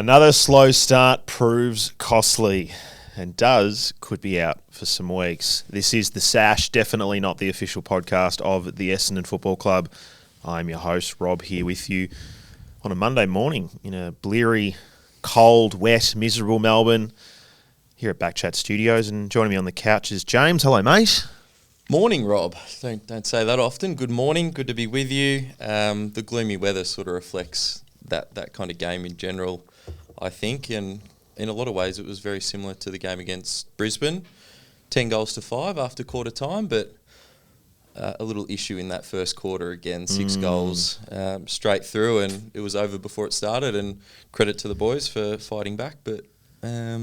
Another slow start proves costly and could be out for some weeks. This is the Sash, definitely not the official podcast of the Essendon Football Club. I'm your host, Rob, here with you on a Monday morning in a bleary, cold, wet, miserable Melbourne here at Backchat Studios. And joining me on the couch is James. Hello, mate. Morning, Rob. Don't say that often. Good morning. Good to be with you. The gloomy weather sort of reflects that kind of game in general, I think, and in a lot of ways it was very similar to the game against Brisbane. 10 goals to 5 after quarter time, but a little issue in that first quarter again. 6 goals straight through, and it was over before it started, and credit to the boys for fighting back, but a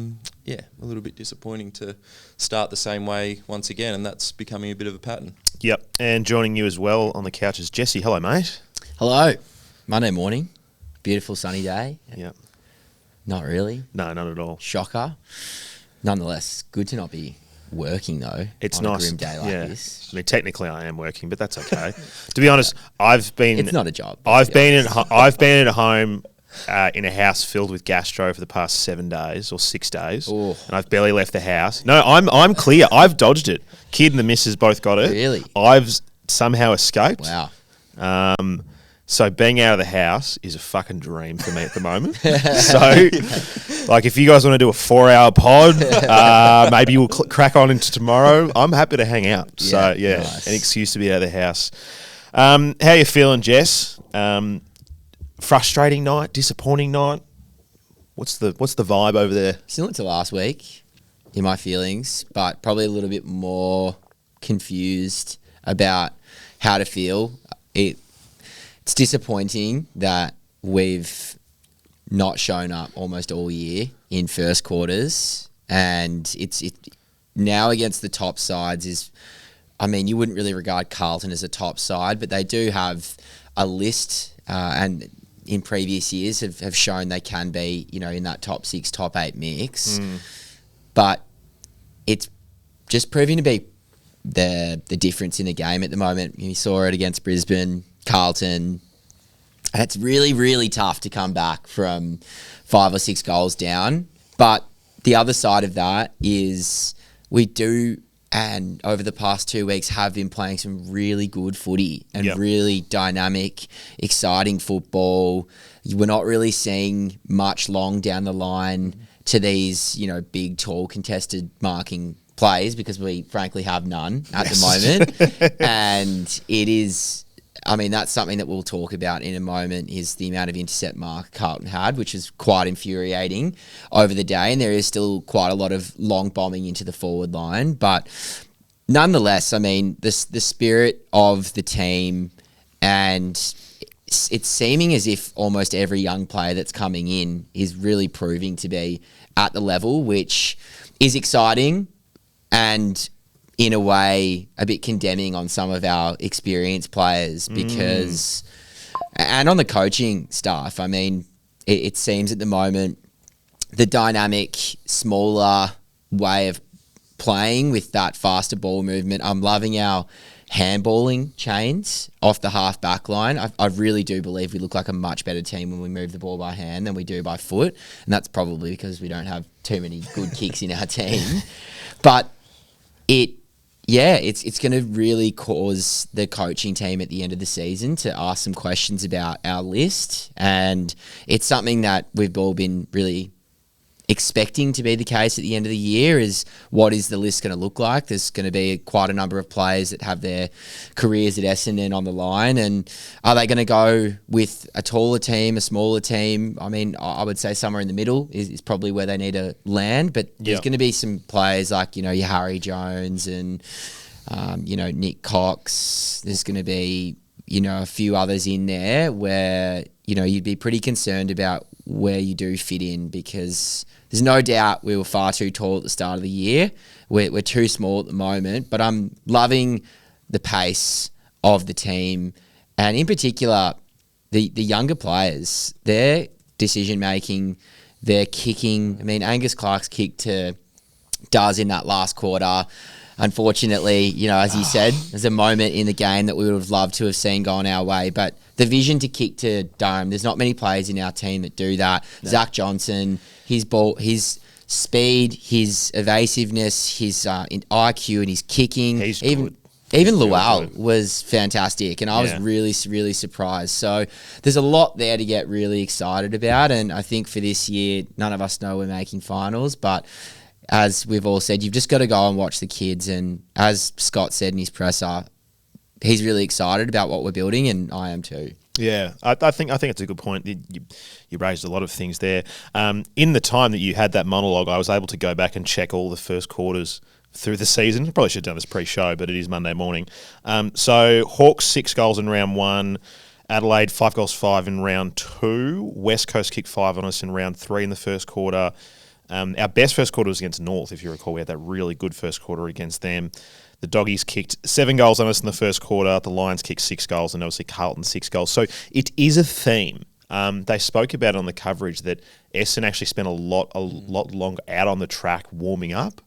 little bit disappointing to start the same way once again, and that's becoming a bit of a pattern. Yep, and joining you as well on the couch is Jesse. Hello, mate. Hello. Monday morning. Beautiful sunny day. Yep. Not really. No, not at all. Shocker. Nonetheless, good to not be working though. It's on nice. A grim day like this. I mean, technically I am working, but that's okay. To be honest, it's not a job. I've been at home in a house filled with gastro for the past 7 days or 6 days, and I've barely left the house. No, I'm clear. I've dodged it. Kid and the missus both got it. Really? I've somehow escaped. Wow. So being out of the house is a fucking dream for me at the moment. So, like, if you guys want to do a 4-hour pod, maybe we'll crack on into tomorrow. I'm happy to hang out. So, nice. An excuse to be out of the house. How you feeling, Jess? Frustrating night, disappointing night. What's the vibe over there? Similar to last week in my feelings, but probably a little bit more confused about how to feel. It's disappointing that we've not shown up almost all year in first quarters, and it's now against the top sides you wouldn't really regard Carlton as a top side, but they do have a list and in previous years have shown they can be, in that top 6, top 8 mix. But it's just proving to be the difference in the game at the moment. You saw it against Brisbane, Carlton, and it's really, really tough to come back from 5 or 6 goals down. But the other side of that is we do, and over the past 2 weeks, have been playing some really good footy and really dynamic, exciting football. We're not really seeing much long down the line to these, big, tall, contested marking plays because we frankly have none at the moment. And it is, that's something that we'll talk about in a moment, is the amount of intercept mark Carlton had, which is quite infuriating over the day. And there is still quite a lot of long bombing into the forward line. But nonetheless, the spirit of the team, and it's seeming as if almost every young player that's coming in is really proving to be at the level, which is exciting and in a way a bit condemning on some of our experienced players because, and on the coaching staff, it seems at the moment the dynamic, smaller way of playing with that faster ball movement. I'm loving our handballing chains off the half back line. I really do believe we look like a much better team when we move the ball by hand than we do by foot, and that's probably because we don't have too many good kicks in our team. But it's going to really cause the coaching team at the end of the season to ask some questions about our list, and it's something that we've all been really expecting to be the case at the end of the year. Is what is the list going to look like? There's going to be quite a number of players that have their careers at Essendon on the line, and are they going to go with a taller team, a smaller team? I would say somewhere in the middle is probably where they need to land, but there's going to be some players like, your Harry Jones and Nick Cox. There's going to be a few others in there where you'd be pretty concerned about where you do fit in, because there's no doubt we were far too tall at the start of the year. We're too small at the moment, but I'm loving the pace of the team, and in particular, the younger players, their decision-making, their kicking. Angus Clark's kick to Daz in that last quarter, unfortunately, as you said, there's a moment in the game that we would have loved to have seen going our way. But the vision to kick to Durham, there's not many players in our team that do that. No. Zach Johnson, his speed, his evasiveness, his IQ and his kicking. He's good. Even Lual was fantastic, and I was really, really surprised. So there's a lot there to get really excited about, and I think for this year, none of us know we're making finals, but as we've all said, you've just got to go and watch the kids, and as Scott said in his presser, he's really excited about what we're building, and I am too. Yeah, I think it's a good point. You raised a lot of things there. In the time that you had that monologue, I was able to go back and check all the first quarters through the season. I probably should have done this pre-show, but it is Monday morning. So Hawks 6 goals in round 1, Adelaide 5 goals 5 in round 2, West Coast kicked 5 on us in round 3 in the first quarter. Our best first quarter was against North, if you recall. We had that really good first quarter against them. The Doggies kicked 7 goals on us in the first quarter. The Lions kicked 6 goals, and obviously Carlton 6 goals. So it is a theme. They spoke about it on the coverage that Essendon actually spent a lot longer out on the track warming up.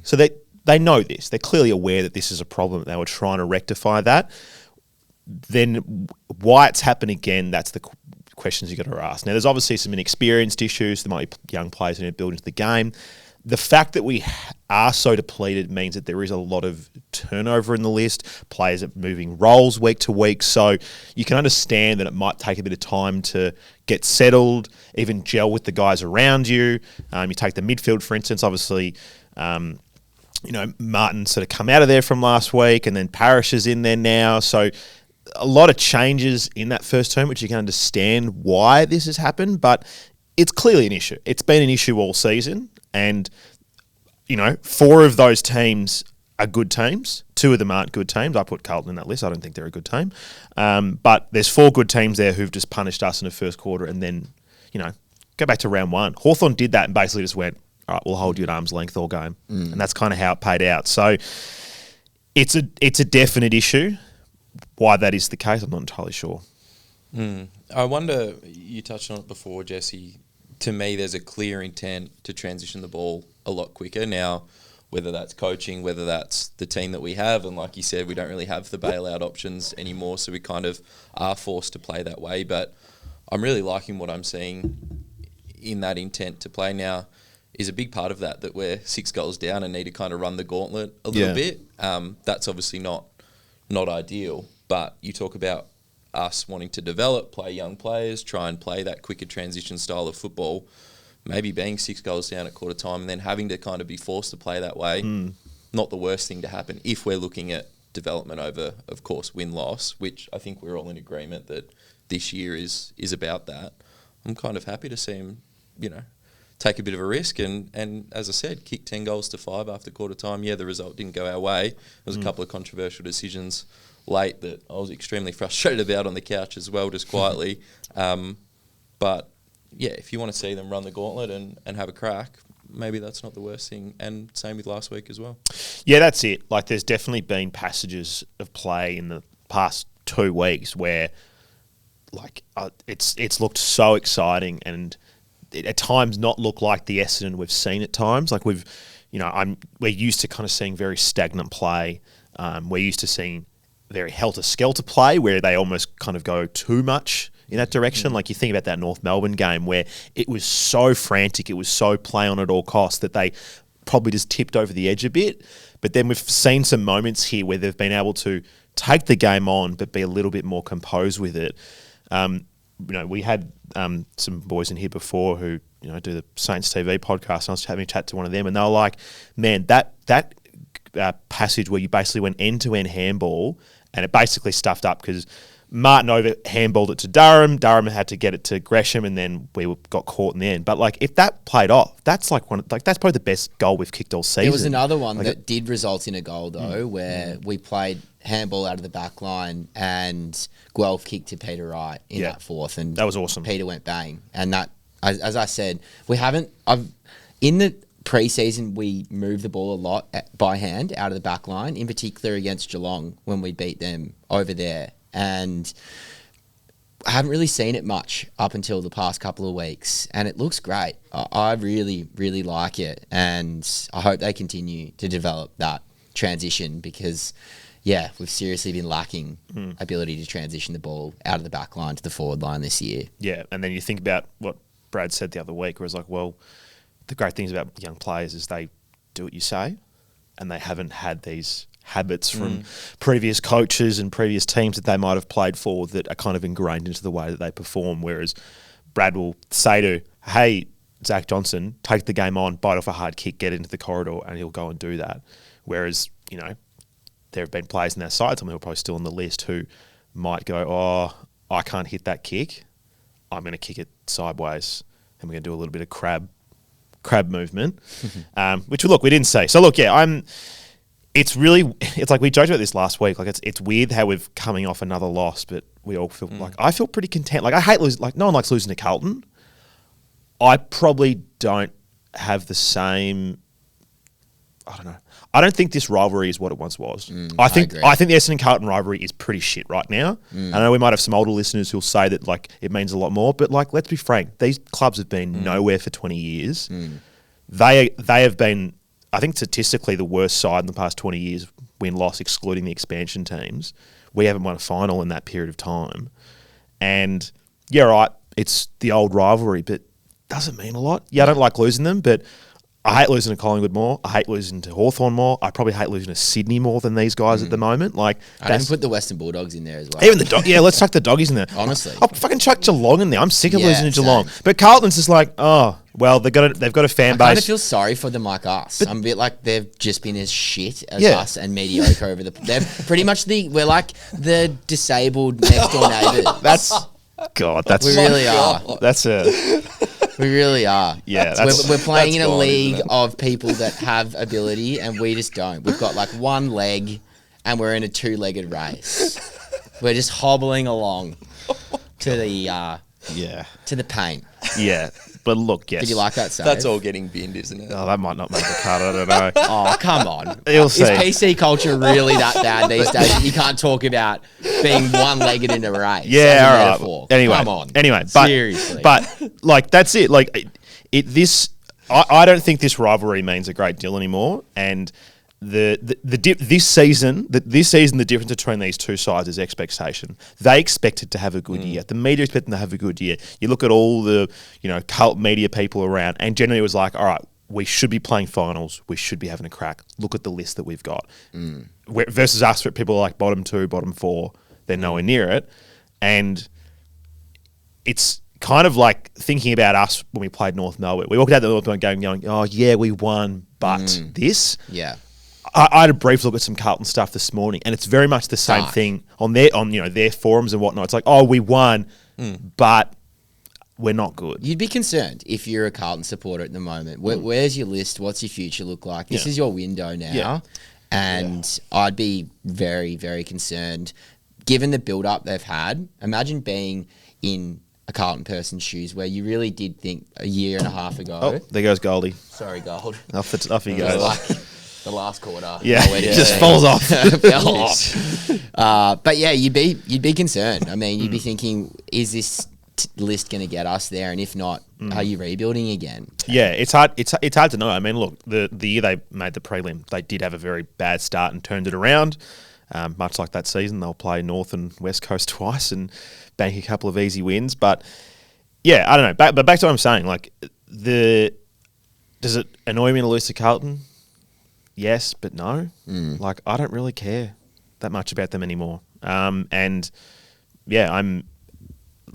So they know this. They're clearly aware that this is a problem. They were trying to rectify that. Then why it's happened again, that's the questions you've got to ask. Now, there's obviously some inexperienced issues. There might be young players who need to build into the game. The fact that we are so depleted means that there is a lot of turnover in the list. Players are moving roles week to week. So you can understand that it might take a bit of time to get settled, even gel with the guys around you. You take the midfield, for instance, obviously, Martin sort of come out of there from last week, and then Parish is in there now. So a lot of changes in that first term, which you can understand why this has happened, but it's clearly an issue. It's been an issue all season, and 4 of those teams are good teams. 2 of them aren't good teams. I put Carlton in that list. I don't think they're a good team. But there's 4 good teams there who've just punished us in the first quarter, and then, go back to round 1. Hawthorn did that and basically just went, all right, we'll hold you at arm's length all game. And that's kind of how it paid out. So it's a definite issue. Why that is the case, I'm not entirely sure. I wonder, you touched on it before, Jesse. To me, there's a clear intent to transition the ball a lot quicker now, whether that's coaching, whether that's the team that we have. And like you said, we don't really have the bailout options anymore, so we kind of are forced to play that way. But I'm really liking what I'm seeing in that intent to play now. Is a big part of that we're 6 goals down and need to kind of run the gauntlet a little bit. That's obviously not ideal, but you talk about us wanting to develop, play young players, try and play that quicker transition style of football. Maybe being 6 goals down at quarter time and then having to kind of be forced to play that way, not the worst thing to happen if we're looking at development over, of course, win-loss, which I think we're all in agreement that this year is about that. I'm kind of happy to see him, take a bit of a risk and as I said, kick 10 goals to 5 after quarter time. Yeah, the result didn't go our way. There was a couple of controversial decisions late that I was extremely frustrated about on the couch as well, just quietly. But yeah, if you want to see them run the gauntlet and have a crack, maybe that's not the worst thing. And same with last week as well. Yeah, that's it. Like, there's definitely been passages of play in the past 2 weeks where, it's looked so exciting and it at times not look like the Essendon we've seen at times. Like we're used to kind of seeing very stagnant play. We're used to seeing very helter-skelter play where they almost kind of go too much in that direction. Like you think about that North Melbourne game where it was so frantic, it was so play on at all costs that they probably just tipped over the edge a bit. But then we've seen some moments here where they've been able to take the game on but be a little bit more composed with it. We had some boys in here before who do the Saints TV podcast, and I was having a chat to one of them, and they were like, "Man, that passage where you basically went end-to-end handball, and it basically stuffed up because Martin handballed it to Durham. Durham had to get it to Gresham, and then we got caught in the end. But if that played off, that's that's probably the best goal we've kicked all season. There was another one that did result in a goal though, where we played handball out of the back line and Guelph kicked to Peter Wright in that fourth, and that was awesome. Peter went bang, and that, as I said, in the pre-season we moved the ball a lot by hand out of the back line, in particular against Geelong when we beat them over there. And I haven't really seen it much up until the past couple of weeks, and it looks great. I really, really like it, and I hope they continue to develop that. transition because, yeah, we've seriously been lacking ability to transition the ball out of the back line to the forward line this year. Yeah, and then you think about what Brad said the other week, where it's like, well, the great things about young players is they do what you say, and they haven't had these habits from previous coaches and previous teams that they might have played for that are kind of ingrained into the way that they perform. Whereas Brad will say to, hey, Zach Johnson, take the game on, bite off a hard kick, get into the corridor, and he'll go and do that. Whereas, you know, there have been players in their side, some who are probably still on the list, who might go, oh, I can't hit that kick. I'm going to kick it sideways, and we're going to do a little bit of crab movement, which, look, we didn't say. So, look, yeah, it's like we joked about this last week. Like, it's weird how we've coming off another loss, but we all feel like, I feel pretty content. Like, I hate losing, like, no one likes losing to Carlton. I probably don't have the same, I don't know. I don't think this rivalry is what it once was. I think the Essendon Carlton rivalry is pretty shit right now. I know we might have some older listeners who'll say that, like, it means a lot more, but, like, let's be frank, these clubs have been nowhere for 20 years. They have been, I think, statistically the worst side in the past 20 years, win-loss, excluding the expansion teams. We haven't won a final in that period of time. And, yeah, right, it's the old rivalry, but doesn't mean a lot. Yeah, I don't like losing them, but I hate losing to Collingwood more. I hate losing to Hawthorn more. I probably hate losing to Sydney more than these guys at the moment. Like, I didn't put the Western Bulldogs in there as well. Even the yeah, let's chuck the doggies in there. Honestly, I'll fucking chuck Geelong in there. I'm sick of losing to Geelong. But Carlton's just like, oh, well, they've got a fan base. I kind of feel sorry for them like us. But I'm a bit like they've just been as shit as us and mediocre over the. They're pretty much we're like the disabled next door neighbours. That's we really are. That's a. We really are. Yeah, we're playing in a league of people that have ability, and we just don't. We've got like one leg, and we're in a two-legged race. We're just hobbling along to the paint. Yeah, but look, yes. Did you like that, Sash? That's all getting binned, isn't it? Oh, that might not make the cut. I don't know. Oh, come on. You'll see. Is PC culture really that bad these days that you can't talk about being one-legged in a race? Yeah, all right. Anyway, come on. Anyway, seriously. But like, that's it. Like, I don't think this rivalry means a great deal anymore. And this season, the difference between these two sides is expectation. They expected to have a good year. The media expected to have a good year. You look at all the, cult media people around, and generally it was like, all right, we should be playing finals. We should be having a crack. Look at the list that we've got. Versus us, people are like bottom 2, bottom 4. They're nowhere near it. And it's kind of like thinking about us when we played North Melbourne. We walked out the North Melbourne game going, oh yeah, we won, but this. Yeah. I had a brief look at some Carlton stuff this morning, and it's very much the same thing on their forums and whatnot. It's like, oh, we won, but we're not good. You'd be concerned if you're a Carlton supporter at the moment. Where's your list? What's your future look like? This is your window now, and I'd be very, very concerned given the build-up they've had. Imagine being in a Carlton person's shoes where you really did think a year and a half ago. Oh, there goes Goldie. Sorry, Gold. Off he goes. Like the last quarter. Yeah, it just falls off. Fell off. But yeah, you'd be concerned. I mean, you'd be thinking, is this list going to get us there? And if not, are you rebuilding again? Yeah, it's hard. It's hard to know. I mean, look, the year they made the prelim, they did have a very bad start and turned it around. Much like that season, they'll play North and West Coast twice and bank a couple of easy wins. But yeah, I don't know. But back to what I'm saying. Like, does it annoy me to lose to Carlton? Yes, but no. Like, I don't really care that much about them anymore. And yeah, I'm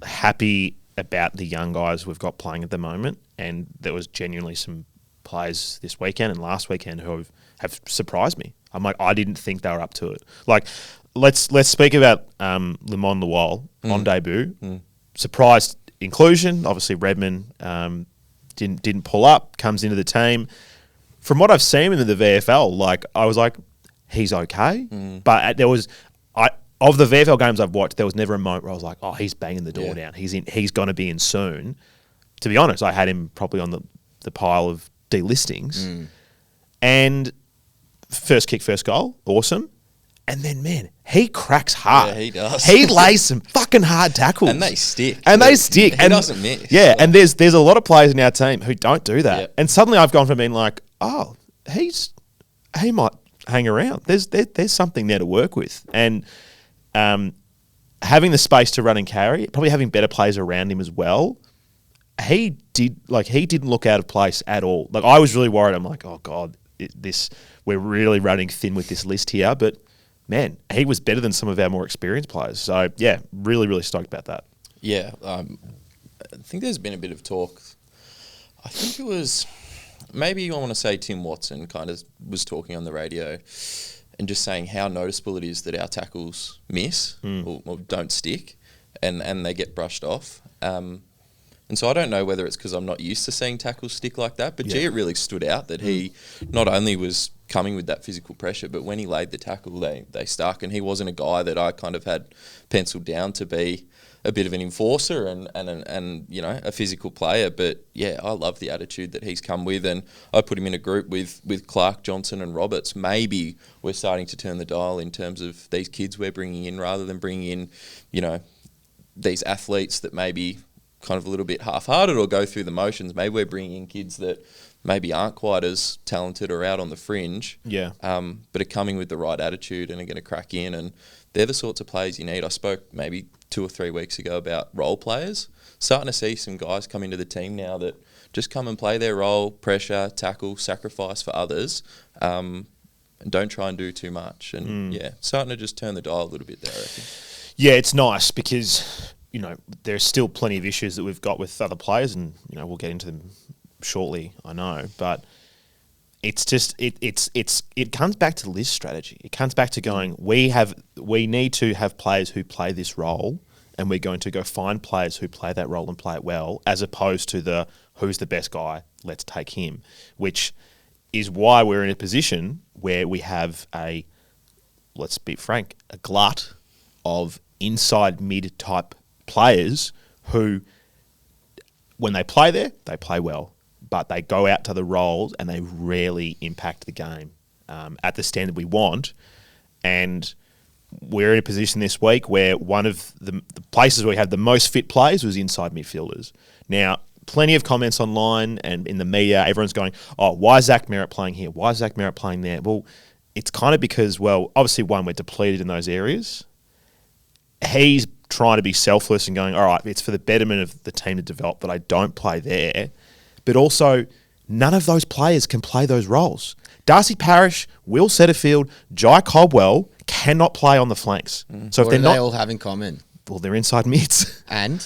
happy about the young guys we've got playing at the moment. And there was genuinely some players this weekend and last weekend who have surprised me. I'm like, I didn't think they were up to it. Like, let's speak about Limon Lawal on debut. Surprised inclusion. Obviously, Redmond didn't pull up. Comes into the team. From what I've seen in the VFL, like, I was like, he's okay. But of the VFL games I've watched, there was never a moment where I was like, oh, he's banging the door down. He's going to be in soon. To be honest, I had him probably on the pile of delistings. And first kick, first goal, awesome. And then, man, he cracks hard. Yeah, he does. He lays some fucking hard tackles. And they stick. He doesn't miss. Yeah, and there's a lot of players in our team who don't do that. Yeah. And suddenly I've gone from being like, oh, he might hang around. There's something there to work with. And having the space to run and carry, probably having better players around him as well, he didn't look out of place at all. Like, I was really worried. I'm like, oh God, we're really running thin with this list here. But man, he was better than some of our more experienced players. So yeah, really, really stoked about that. Yeah, I think there's been a bit of talk. I think it was, maybe I want to say Tim Watson kind of was talking on the radio and just saying how noticeable it is that our tackles miss or don't stick and they get brushed off. And so I don't know whether it's because I'm not used to seeing tackles stick like that, but it really stood out that he not only was coming with that physical pressure, but when he laid the tackle, they stuck, and he wasn't a guy that I kind of had penciled down to be a bit of an enforcer and you know, a physical player. But yeah, I love the attitude that he's come with, and I put him in a group with Clark, Johnson and Roberts. Maybe we're starting to turn the dial in terms of these kids we're bringing in, rather than bringing in, you know, these athletes that maybe kind of a little bit half-hearted or go through the motions. Maybe we're bringing in kids that maybe aren't quite as talented or out on the fringe, but are coming with the right attitude and are going to crack in, and they're the sorts of players you need. I spoke maybe 2 or 3 weeks ago about role players. Starting to see some guys come into the team now that just come and play their role, pressure, tackle, sacrifice for others, and don't try and do too much. And starting to just turn the dial a little bit there, I reckon. Yeah, it's nice because, you know, there's still plenty of issues that we've got with other players, and, you know, we'll get into them shortly, I know, but it's just it comes back to Liz's strategy. It comes back to going, we need to have players who play this role, and we're going to go find players who play that role and play it well, as opposed to who's the best guy, let's take him, which is why we're in a position where we have let's be frank, a glut of inside mid type players who, when they play there, they play well, but they go out to the roles and they rarely impact the game at the standard we want. And we're in a position this week where one of the places where we had the most fit players was inside midfielders. Now, plenty of comments online and in the media, everyone's going, oh, why is Zach Merritt playing here? Why is Zach Merritt playing there? Well, it's kind of because, well, obviously, one, we're depleted in those areas. He's trying to be selfless and going, all right, it's for the betterment of the team to develop that I don't play there. But also, none of those players can play those roles. Darcy Parish, Will Setterfield, Jai Cobwell cannot play on the flanks. So what if they're they all have in common? Well, they're inside mids. And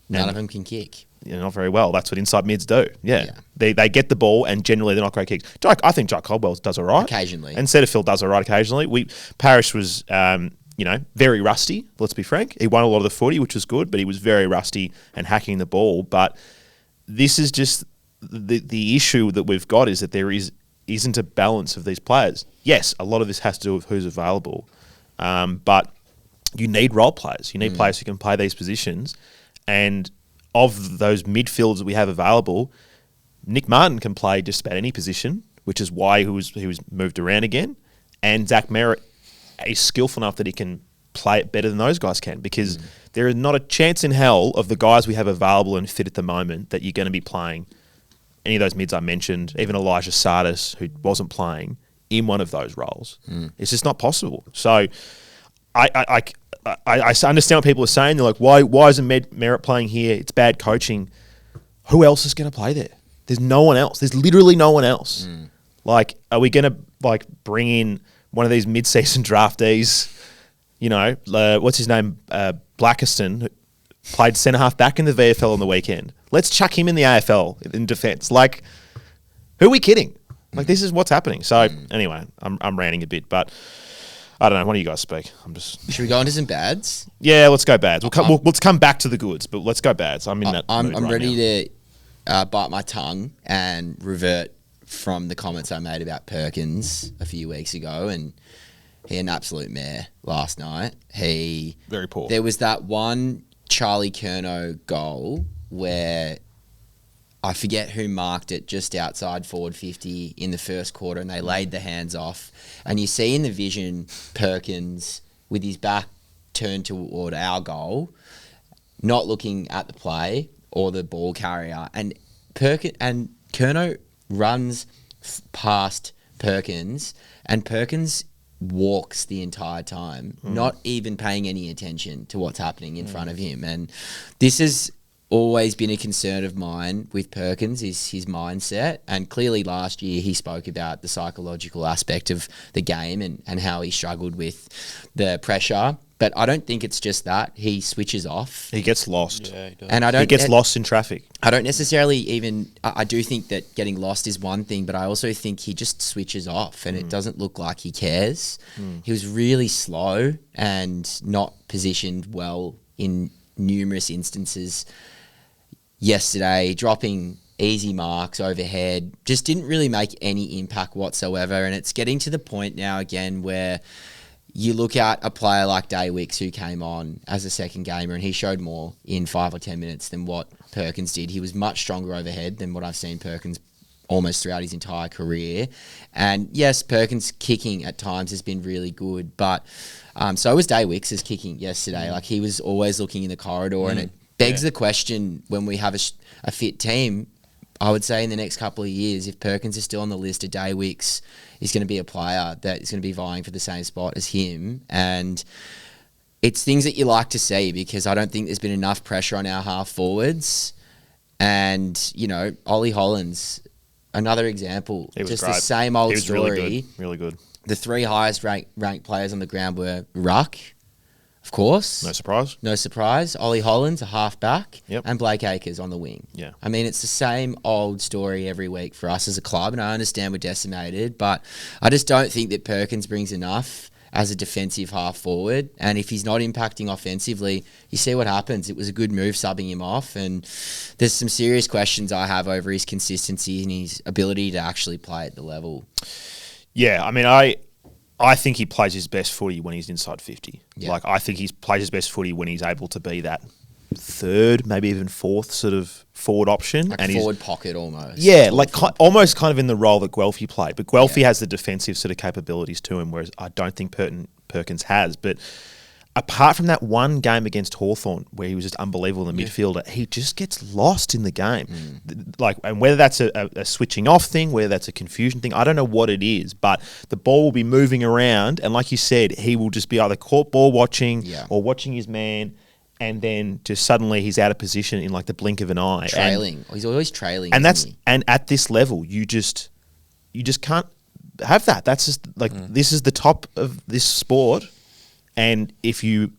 none of them can kick. Yeah, not very well. That's what inside mids do. Yeah. They get the ball, and generally they're not great kicks. I think Jai Cobwell does all right. Occasionally. And Setterfield does all right occasionally. Parish was, very rusty, let's be frank. He won a lot of the footy, which was good, but he was very rusty and hacking the ball. But this is just the issue that we've got, is that there isn't a balance of these players. Yes, a lot of this has to do with who's available, but you need role players. You need players who can play these positions. And of those midfields that we have available, Nick Martin can play just about any position, which is why he was moved around again. And Zach Merritt is skillful enough that he can play it better than those guys can, because there is not a chance in hell of the guys we have available and fit at the moment that you're going to be playing any of those mids I mentioned, even Elijah Sardis, who wasn't playing, in one of those roles. It's just not possible. So I understand what people are saying. They're like, why isn't Merritt playing here? It's bad coaching. Who else is going to play there? There's no one else. There's literally no one else. Like, are we going to bring in one of these mid-season draftees? What's his name? Blackiston, who played centre-half back in the VFL on the weekend. Let's chuck him in the AFL in defence. Like, who are we kidding? Like, this is what's happening. So, anyway, I'm ranting a bit, but I don't know. Why don't you guys speak? Should we go into some bads? Yeah, let's go bads. Let's come back to the goods, but let's go bads. I'm in that mood I'm right ready now. to bite my tongue and revert from the comments I made about Perkins a few weeks ago, and he had an absolute mare last night. Very poor. There was that one Charlie Curnow goal where I forget who marked it just outside forward 50 in the first quarter, and they laid the hands off. And you see in the vision Perkins with his back turned toward our goal, not looking at the play or the ball carrier. And Curnow runs past Perkins and Perkins walks the entire time, not even paying any attention to what's happening in front of him. And this has always been a concern of mine with Perkins, is his mindset. And clearly last year he spoke about the psychological aspect of the game and how he struggled with the pressure. But I don't think it's just that. He switches off. He gets lost. Yeah, he does. And He gets lost in traffic. I don't necessarily even... I do think that getting lost is one thing, but I also think he just switches off and it doesn't look like he cares. He was really slow and not positioned well in numerous instances yesterday, dropping easy marks overhead, just didn't really make any impact whatsoever. And it's getting to the point now again where you look at a player like Day Wicks, who came on as a second gamer, and he showed more in 5 or 10 minutes than what Perkins did. He was much stronger overhead than what I've seen Perkins almost throughout his entire career. And yes, Perkins' kicking at times has been really good, but so was Day Wicks' kicking yesterday. Like, he was always looking in the corridor, and it begs the question, when we have a fit team, I would say in the next couple of years, if Perkins is still on the list, of Day Wicks is going to be a player that is going to be vying for the same spot as him. And it's things that you like to see, because I don't think there's been enough pressure on our half forwards. And, you know, Ollie Hollands, another example, just great. the same old He was story. really good. The 3 highest ranked players on the ground were Ruck, of course. No surprise. Ollie Hollands, a half-back, Yep. and Blake Acres on the wing. Yeah. I mean, it's the same old story every week for us as a club, and I understand we're decimated, but I just don't think that Perkins brings enough as a defensive half-forward, and if he's not impacting offensively, you see what happens. It was a good move subbing him off, and there's some serious questions I have over his consistency and his ability to actually play at the level. Yeah, I mean, I think he plays his best footy when he's inside 50. Yeah. Like, I think he plays his best footy when he's able to be that third, maybe even fourth sort of forward option. Like and forward pocket almost. Yeah, like almost kind of in the role that Guelphy played. But Guelphy has the defensive sort of capabilities to him, whereas I don't think Perkins has. But apart from that one game against Hawthorn, where he was just unbelievable in the midfielder, he just gets lost in the game. Like, and whether that's a switching off thing, whether that's a confusion thing, I don't know what it is, but the ball will be moving around, and like you said, he will just be either caught ball watching or watching his man, and then just suddenly he's out of position in like the blink of an eye. Trailing. He's always trailing. And isn't he? and at this level, you just can't have that. That's just like, this is the top of this sport. And if you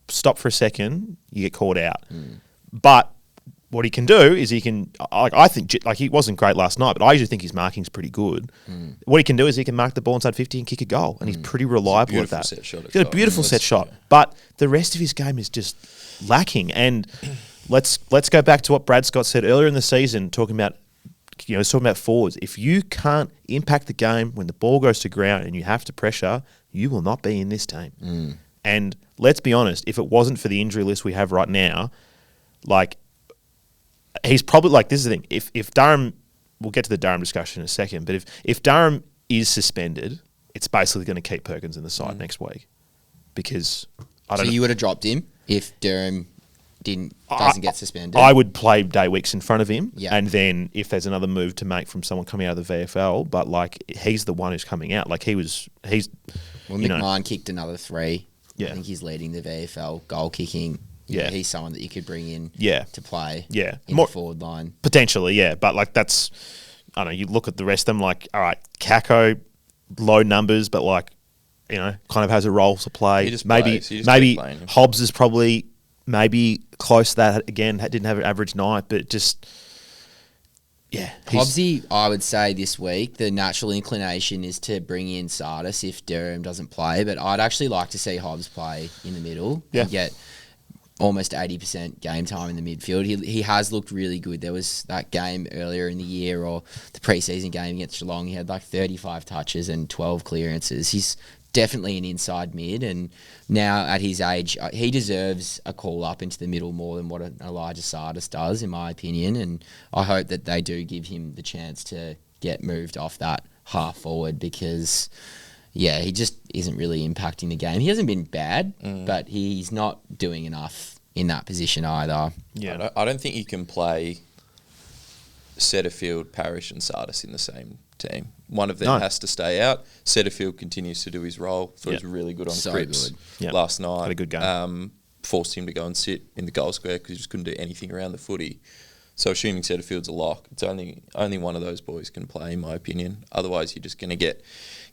stop for a second, you get caught out. But what he can do is I think, like, he wasn't great last night, but I usually think his marking's pretty good. What he can do is he can mark the ball inside 50 and kick a goal, and he's pretty reliable at that. Set shot. He's got a beautiful set shot, but the rest of his game is just lacking. And let's go back to what Brad Scott said earlier in the season, talking about forwards. If you can't impact the game when the ball goes to ground and you have to pressure, you will not be in this team. And let's be honest, if it wasn't for the injury list we have right now, like, he's probably, like, this is the thing. If Durham, we'll get to the Durham discussion in a second, but if Durham is suspended, it's basically going to keep Perkins in the side next week, because I don't know. So you would have dropped him if Durham doesn't get suspended? I would play Day Wicks in front of him, Yeah. and then if there's another move to make from someone coming out of the VFL, but like, he's the one who's coming out. Like, he's McMahon kicked another 3. Yeah. I think he's leading the VFL goal kicking. Yeah. He's someone that you could bring in to play in More, the forward line. potentially, yeah. But like, that's, I don't know, you look at the rest of them, like, all right, Kako, low numbers, but like, you know, kind of has a role to play. He just maybe plays. He just keeps playing him. Hobbs is probably maybe close to that again. Didn't have an average night, but just, yeah. Hobbsy, I would say this week, the natural inclination is to bring in Sardis if Durham doesn't play, but I'd actually like to see Hobbs play in the middle and get almost 80% game time in the midfield. He has looked really good. There was that game earlier in the year, or the preseason game against Geelong. He had like 35 touches and 12 clearances. He's definitely an inside mid, and now at his age, he deserves a call up into the middle more than what Elijah Sardis does, in my opinion, and I hope that they do give him the chance to get moved off that half forward, because he just isn't really impacting the game. He hasn't been bad, but he's not doing enough in that position either. Yeah. I don't think you can play Setterfield, Parish and Sardis in the same team. One of them has to stay out. Setterfield continues to do his role. Thought he was really good on Cripps last night. Had a good game. Forced him to go and sit in the goal square because he just couldn't do anything around the footy. So assuming Setterfield's a lock, it's only one of those boys can play, in my opinion. Otherwise, you're just going to get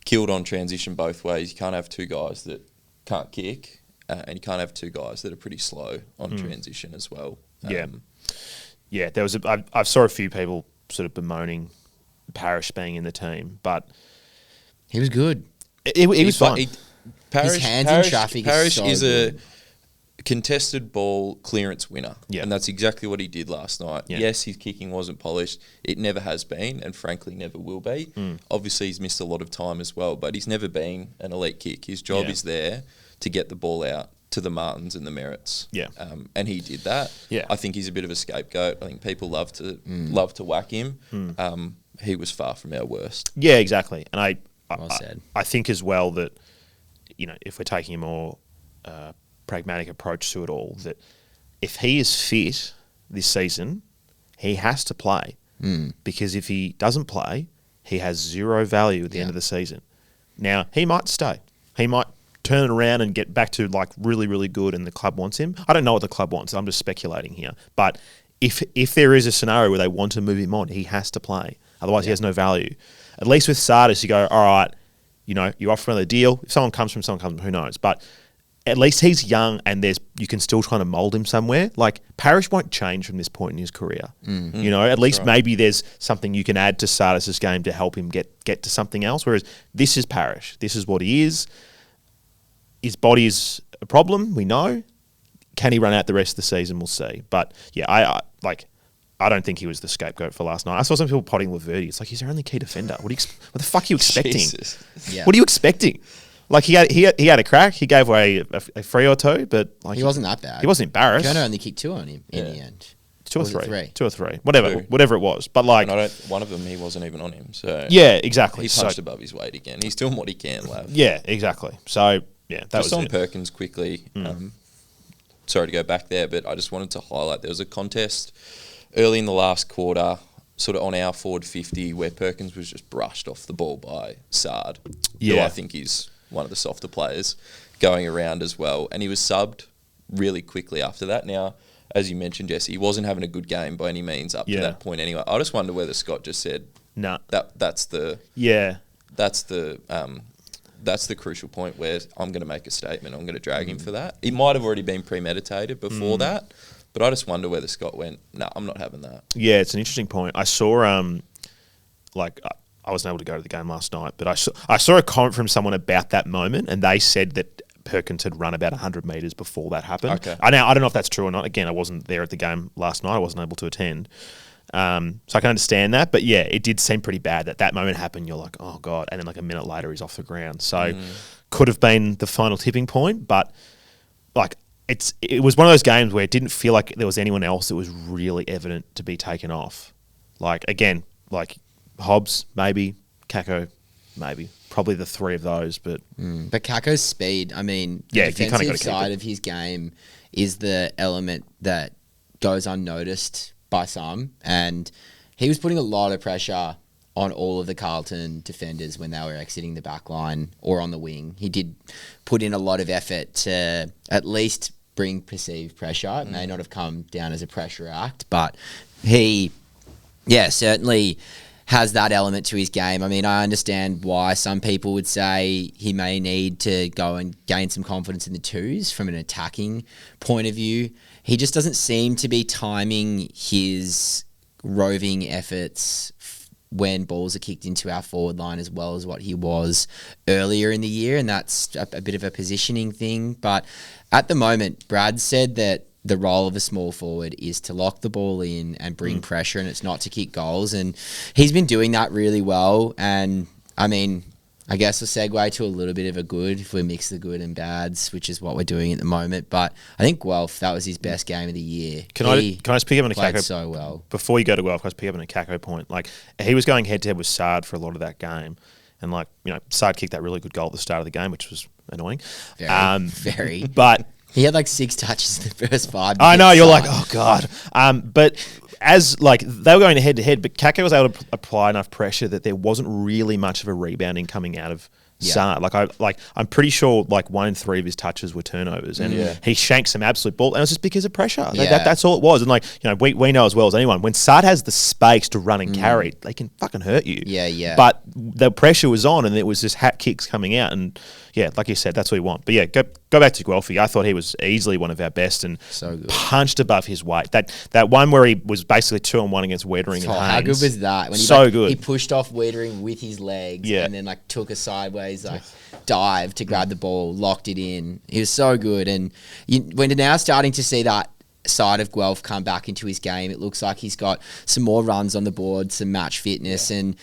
killed on transition both ways. You can't have two guys that can't kick, and you can't have two guys that are pretty slow on transition as well. Yeah. There was I saw a few people sort of bemoaning Parish being in the team, but he was good. He was fine. His hands in traffic. Parish is so a good. contested ball clearance winner, and that's exactly what he did last night. Yeah. Yes, his kicking wasn't polished. It never has been, and frankly never will be. Obviously, he's missed a lot of time as well, but he's never been an elite kick. His job is there to get the ball out to the Martins and the Merritts. Yeah. And he did that. Yeah. I think he's a bit of a scapegoat. I think people love to whack him. He was far from our worst. Yeah, exactly. And Well said. I think as well that, if we're taking a more pragmatic approach to it all, that if he is fit this season, he has to play. Because if he doesn't play, he has zero value at the end of the season. Now, he might stay. He might turn it around and get back to like really, really good and the club wants him. I don't know what the club wants. I'm just speculating here. But if there is a scenario where they want to move him on, he has to play. Otherwise, he has no value. At least with Sardis, you go, all right, you offer another deal. If someone comes from, who knows? But at least he's young and you can still try to mould him somewhere. Like, Parish won't change from this point in his career. At least maybe there's something you can add to Sardis' game to help him get to something else. Whereas this is Parish. This is what he is. His body is a problem, we know. Can he run out the rest of the season? We'll see. But, yeah, I don't think he was the scapegoat for last night. I saw some people potting Laverty. It's like, he's our only key defender. What the fuck are you expecting? Jesus. Yeah. What are you expecting? Like, he had a crack. He gave away a free or two, but like He wasn't that bad. He wasn't embarrassed. Kerner only kicked two on him in the end. Two or Was it three. three? Whatever it was. But like, And one of them, he wasn't even on him. So yeah, exactly. he punched above his weight again. He's doing what he can, Lav. Yeah, exactly. So yeah, that Just was on it. Perkins quickly. Sorry to go back there, but I just wanted to highlight there was a contest early in the last quarter, sort of on our forward 50, where Perkins was just brushed off the ball by Sard, who I think is one of the softer players going around as well. And he was subbed really quickly after that. Now, as you mentioned, Jesse, he wasn't having a good game by any means up to that point anyway. I just wonder whether Scott just said, No. That's the crucial point where I'm going to make a statement. I'm going to drag him for that. It might have already been premeditated before that, but I just wonder whether Scott went, no, I'm not having that. Yeah, it's an interesting point. I saw I wasn't able to go to the game last night, but I saw a comment from someone about that moment, and they said that Perkins had run about 100 metres before that happened. Okay. I don't know if that's true or not. Again, I wasn't there at the game last night. I wasn't able to attend. So I can understand that. But yeah, it did seem pretty bad that moment happened. You're like, oh, God. And then like a minute later, he's off the ground. So could have been the final tipping point. But like it was one of those games where it didn't feel like there was anyone else that was really evident to be taken off. Like, again, like Hobbs, maybe. Kako, maybe. Probably the three of those, but Kako's speed, I mean, the Yeah, you kinda defensive gotta keep side it. of his game is the element that goes unnoticed by some, and he was putting a lot of pressure on all of the Carlton defenders when they were exiting the back line or on the wing. He did put in a lot of effort to at least bring perceived pressure. It may not have come down as a pressure act, but he, certainly has that element to his game. I mean, I understand why some people would say he may need to go and gain some confidence in the twos from an attacking point of view. He just doesn't seem to be timing his roving efforts when balls are kicked into our forward line as well as what he was earlier in the year, and that's a bit of a positioning thing. But at the moment, Brad said that the role of a small forward is to lock the ball in and bring pressure, and it's not to kick goals. And he's been doing that really well. And I mean, I guess a segue to a little bit of a good, if we mix the good and bads, which is what we're doing at the moment. But I think Guelph, that was his best game of the year. Can I just pick up on a played Kako so well. before you go to Guelph? Can I just pick up on a Kako point? Like, he was going head to head with Sard for a lot of that game, and like, Sard kicked that really good goal at the start of the game, which was annoying. Very. But He had like 6 touches in the first 5 minutes. I know, you're like, oh God. But as like they were going head to head, but Kako was able to apply enough pressure that there wasn't really much of a rebounding coming out of Saad. I'm pretty sure 1 in 3 of his touches were turnovers, and he shanked some absolute ball, and it was just because of pressure. That's all it was. And we know as well as anyone, when Saad has the space to run and carry, they can fucking hurt you. But the pressure was on, and it was just hat kicks coming out, and like you said, that's what we want. But go back to Guelphy. I thought he was easily one of our best and so good. Punched above his weight. That one where he was basically 2-on-1 against Wiedering and Haynes. How good was that? When good. He pushed off Wiedering with his legs and then took a sideways dive to grab the ball, locked it in. He was so good. And we're now starting to see that side of Guelph come back into his game. It looks like he's got some more runs on the board, some match fitness, and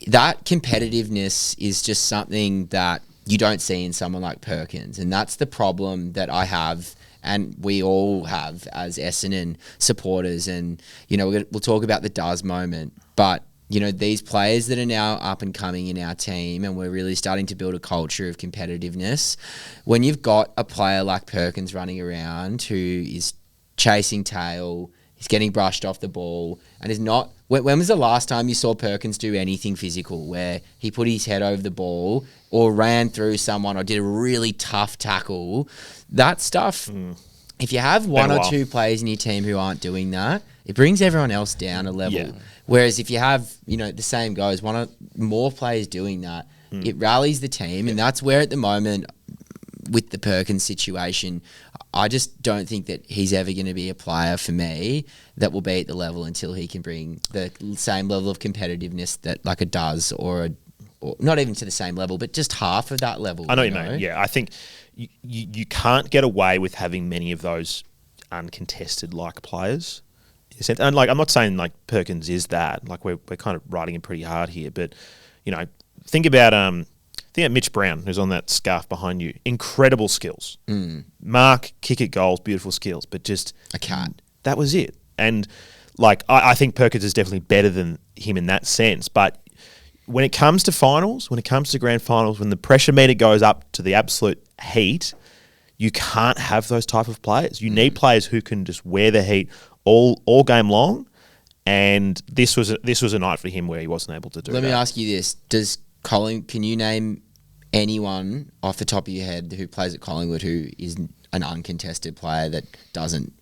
that competitiveness is just something that you don't see in someone like Perkins. And that's the problem that I have, and we all have as Essendon supporters. And, we'll talk about the does moment, but, these players that are now up and coming in our team, and we're really starting to build a culture of competitiveness. When you've got a player like Perkins running around who is chasing tail, he's getting brushed off the ball, and is not... When was the last time you saw Perkins do anything physical where he put his head over the ball or ran through someone or did a really tough tackle? That stuff, if you have one or two players in your team who aren't doing that, it brings everyone else down a level. Yeah. Whereas if you have, the same goes, one or more players doing that, it rallies the team. And that's where at the moment with the Perkins situation, I just don't think that he's ever going to be a player for me that will be at the level until he can bring the same level of competitiveness that like a does or not even to the same level, but just half of that level. I know what you mean. Yeah, I think you can't get away with having many of those uncontested players. And I'm not saying Perkins is that. We're kind of riding him pretty hard here, but think about Mitch Brown, who's on that scarf behind you. Incredible skills. Mark, kick at goals, beautiful skills, but just... I can't. That was it. And, I think Perkins is definitely better than him in that sense. But when it comes to finals, when it comes to grand finals, when the pressure meter goes up to the absolute heat, you can't have those type of players. You need players who can just wear the heat all game long. And this was a night for him where he wasn't able to do that. Let me ask you this. Can you name anyone off the top of your head who plays at Collingwood who is an uncontested player that doesn't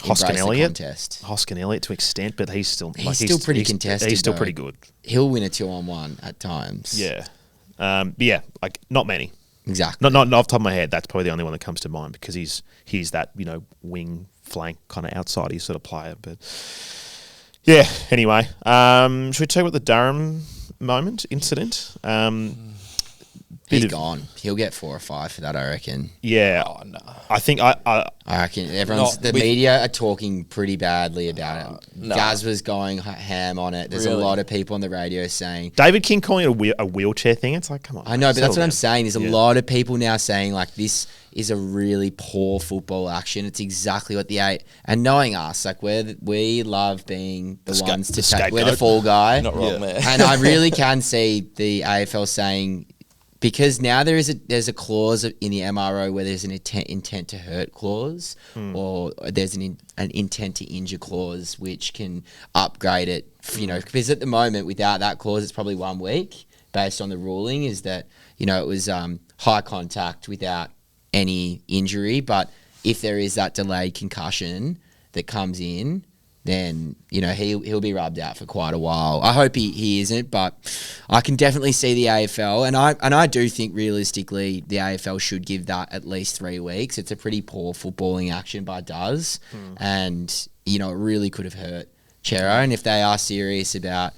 embrace the contest? Hoskin Elliott to extent, but he's still pretty contested. He's still pretty good. He'll win a 2-on-1 at times. Yeah. Not many. Exactly. Not off the top of my head. That's probably the only one that comes to mind because he's that, wing flank kind of outside sort of player. But yeah, anyway. Should we talk about the Durham incident? He's gone. He'll get 4 or 5 for that, I reckon. Yeah. Oh, no. I think I reckon media are talking pretty badly about it. No. Gaz was going ham on it. There's a lot of people on the radio saying... David King calling it a wheelchair thing. It's come on. I know, but that's what I'm saying. There's a lot of people now saying, this is a really poor football action. It's exactly what and knowing us, we love being the ones to take... We're the fall guy. Not wrong there. And I really can see the AFL saying... Because now there's a clause in the MRO where there's an intent to hurt clause, or there's an intent to injure clause, which can upgrade it. Because at the moment, without that clause, it's probably 1 week. Based on the ruling, is that it was high contact without any injury. But if there is that delayed concussion that comes in, then he'll be rubbed out for quite a while. I hope he isn't, but I can definitely see the AFL, and I do think realistically the AFL should give that at least 3 weeks. It's a pretty poor footballing action by Does, and it really could have hurt Chero. And if they are serious about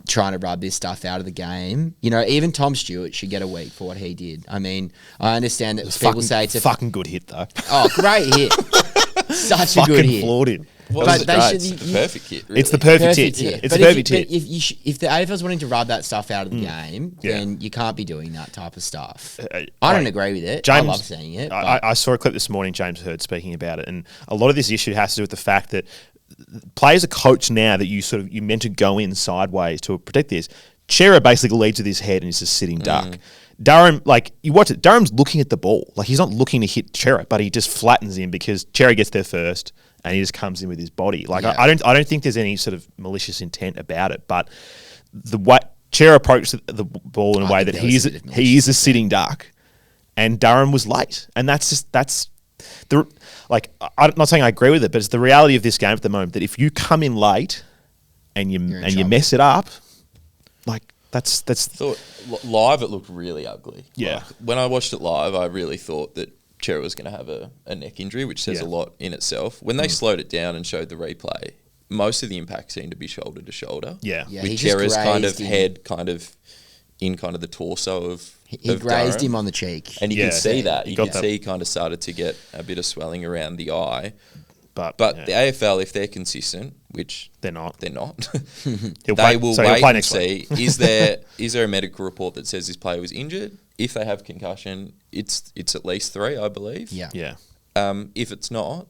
trying to rub this stuff out of the game, even Tom Stewart should get a week for what he did. I mean, I understand that people say it's a fucking good hit though. Oh, great hit! Such a good hit. Floored him. It's the perfect hit. Really. It's the perfect hit. Yeah. It's the perfect hit. If the AFL's wanting to rub that stuff out of the game, then you can't be doing that type of stuff. I don't agree with it. I love seeing it. I saw a clip this morning, James Hurd speaking about it, and a lot of this issue has to do with the fact that players are coached now that you meant to go in sideways to protect this. Chera basically leads with his head and is just sitting duck. Durham, you watch it, Durham's looking at the ball. He's not looking to hit Chera, but he just flattens him because Chera gets there first and he just comes in with his body. Like Yeah. I don't think there's any sort of malicious intent about it, but the way Chair approached the ball in a I way think that there was a bit of he is a sitting duck, and Durham was late, and that's the like. I'm not saying I agree with it, but it's the reality of this game at the moment that if you come in late and you trouble. mess it up, like that's Thought live it looked really ugly. Yeah. Like, when I watched it live, I really thought that Chera was going to have a neck injury, which says Yeah. a lot in itself. When they slowed it down and showed the replay, most of the impact seemed to be shoulder to shoulder. yeah. Yeah, with he just Chera's kind of grazed him. head in the torso of He of grazed Durham. him on the cheek. And you Yeah. can see that. He You got can that. see he kind of started to get a bit of swelling around the eye. But But yeah, the AFL, if they're consistent, which they're not. they're not, He'll they play- will so he'll wait play and next week. see. Is there a medical report that says this player was injured? If they have concussion, it's at least 3, I believe. Yeah. Yeah. If it's not,